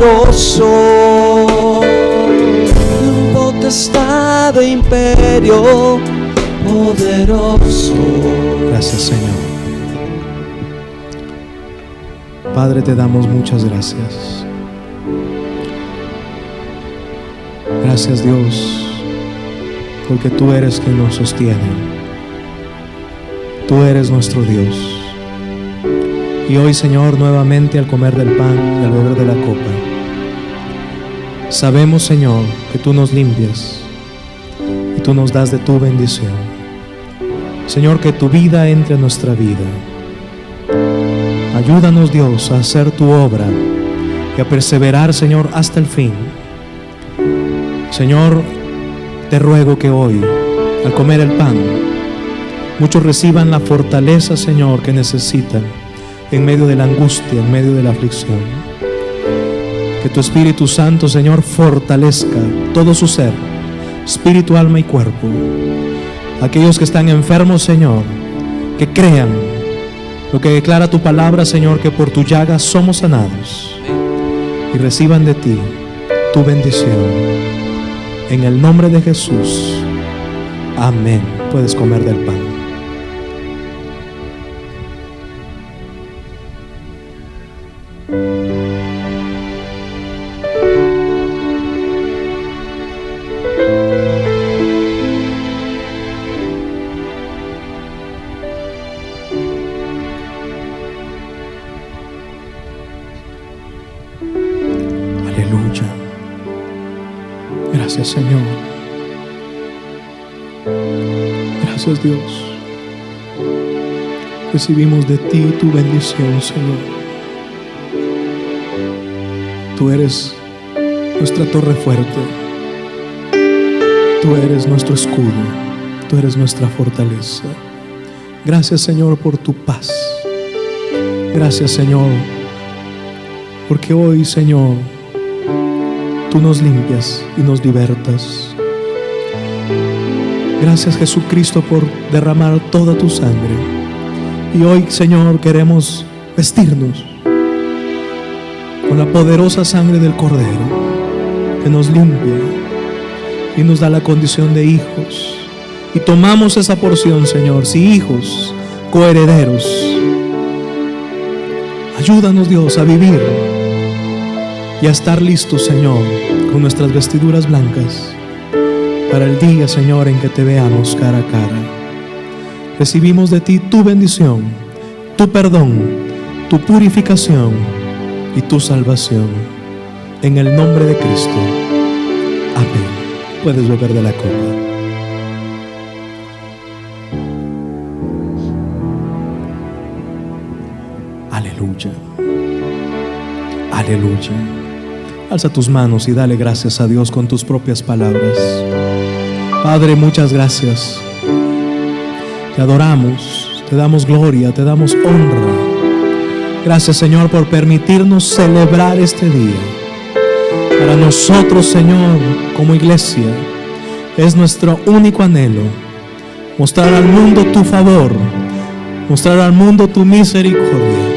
Poderoso, potestad de imperio, poderoso. Gracias, Señor. Padre, te damos muchas gracias. Gracias, Dios, porque tú eres quien nos sostiene. Tú eres nuestro Dios. Y hoy, Señor, nuevamente al comer del pan y al beber de la copa, sabemos, Señor, que tú nos limpias y tú nos das de tu bendición. Señor, que tu vida entre en nuestra vida. Ayúdanos, Dios, a hacer tu obra y a perseverar, Señor, hasta el fin. Señor, te ruego que hoy, al comer el pan, muchos reciban la fortaleza, Señor, que necesitan en medio de la angustia, en medio de la aflicción. Que tu Espíritu Santo, Señor, fortalezca todo su ser, espíritu, alma y cuerpo. Aquellos que están enfermos, Señor, que crean lo que declara tu palabra, Señor, que por tu llaga somos sanados, y reciban de ti tu bendición. En el nombre de Jesús, amén. Puedes comer del pan. Aleluya. Gracias, Señor. Gracias, Dios. Recibimos de ti tu bendición, Señor. Tú eres nuestra torre fuerte. Tú eres nuestro escudo. Tú eres nuestra fortaleza. Gracias, Señor, por tu paz. Gracias, Señor, porque hoy, Señor, tú nos limpias y nos libertas. Gracias, Jesucristo, por derramar toda tu sangre. Y hoy, Señor, queremos vestirnos con la poderosa sangre del Cordero, que nos limpia y nos da la condición de hijos y tomamos esa porción, Señor, si hijos, coherederos. Ayúdanos, Dios, a vivir y a estar listos, Señor, con nuestras vestiduras blancas para el día, Señor, en que te veamos cara a cara. Recibimos de ti tu bendición, tu perdón, tu purificación y tu salvación. En el nombre de Cristo. Amén. Puedes beber de la copa. Aleluya. Aleluya. Alza tus manos y dale gracias a Dios con tus propias palabras. Padre, muchas gracias. Te adoramos, te damos gloria, te damos honra. Gracias, Señor, por permitirnos celebrar este día. Para nosotros, Señor, como iglesia, es nuestro único anhelo mostrar al mundo tu favor, mostrar al mundo tu misericordia,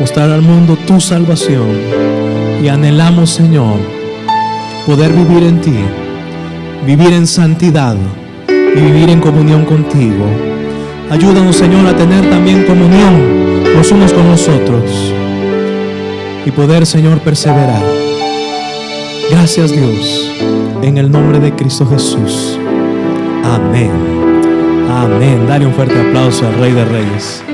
mostrar al mundo tu salvación. Y anhelamos, Señor, poder vivir en ti, vivir en santidad y vivir en comunión contigo. Ayúdanos, Señor, a tener también comunión los unos con los otros y poder, Señor, perseverar. Gracias, Dios, en el nombre de Cristo Jesús. Amén. Amén. Dale un fuerte aplauso al Rey de Reyes.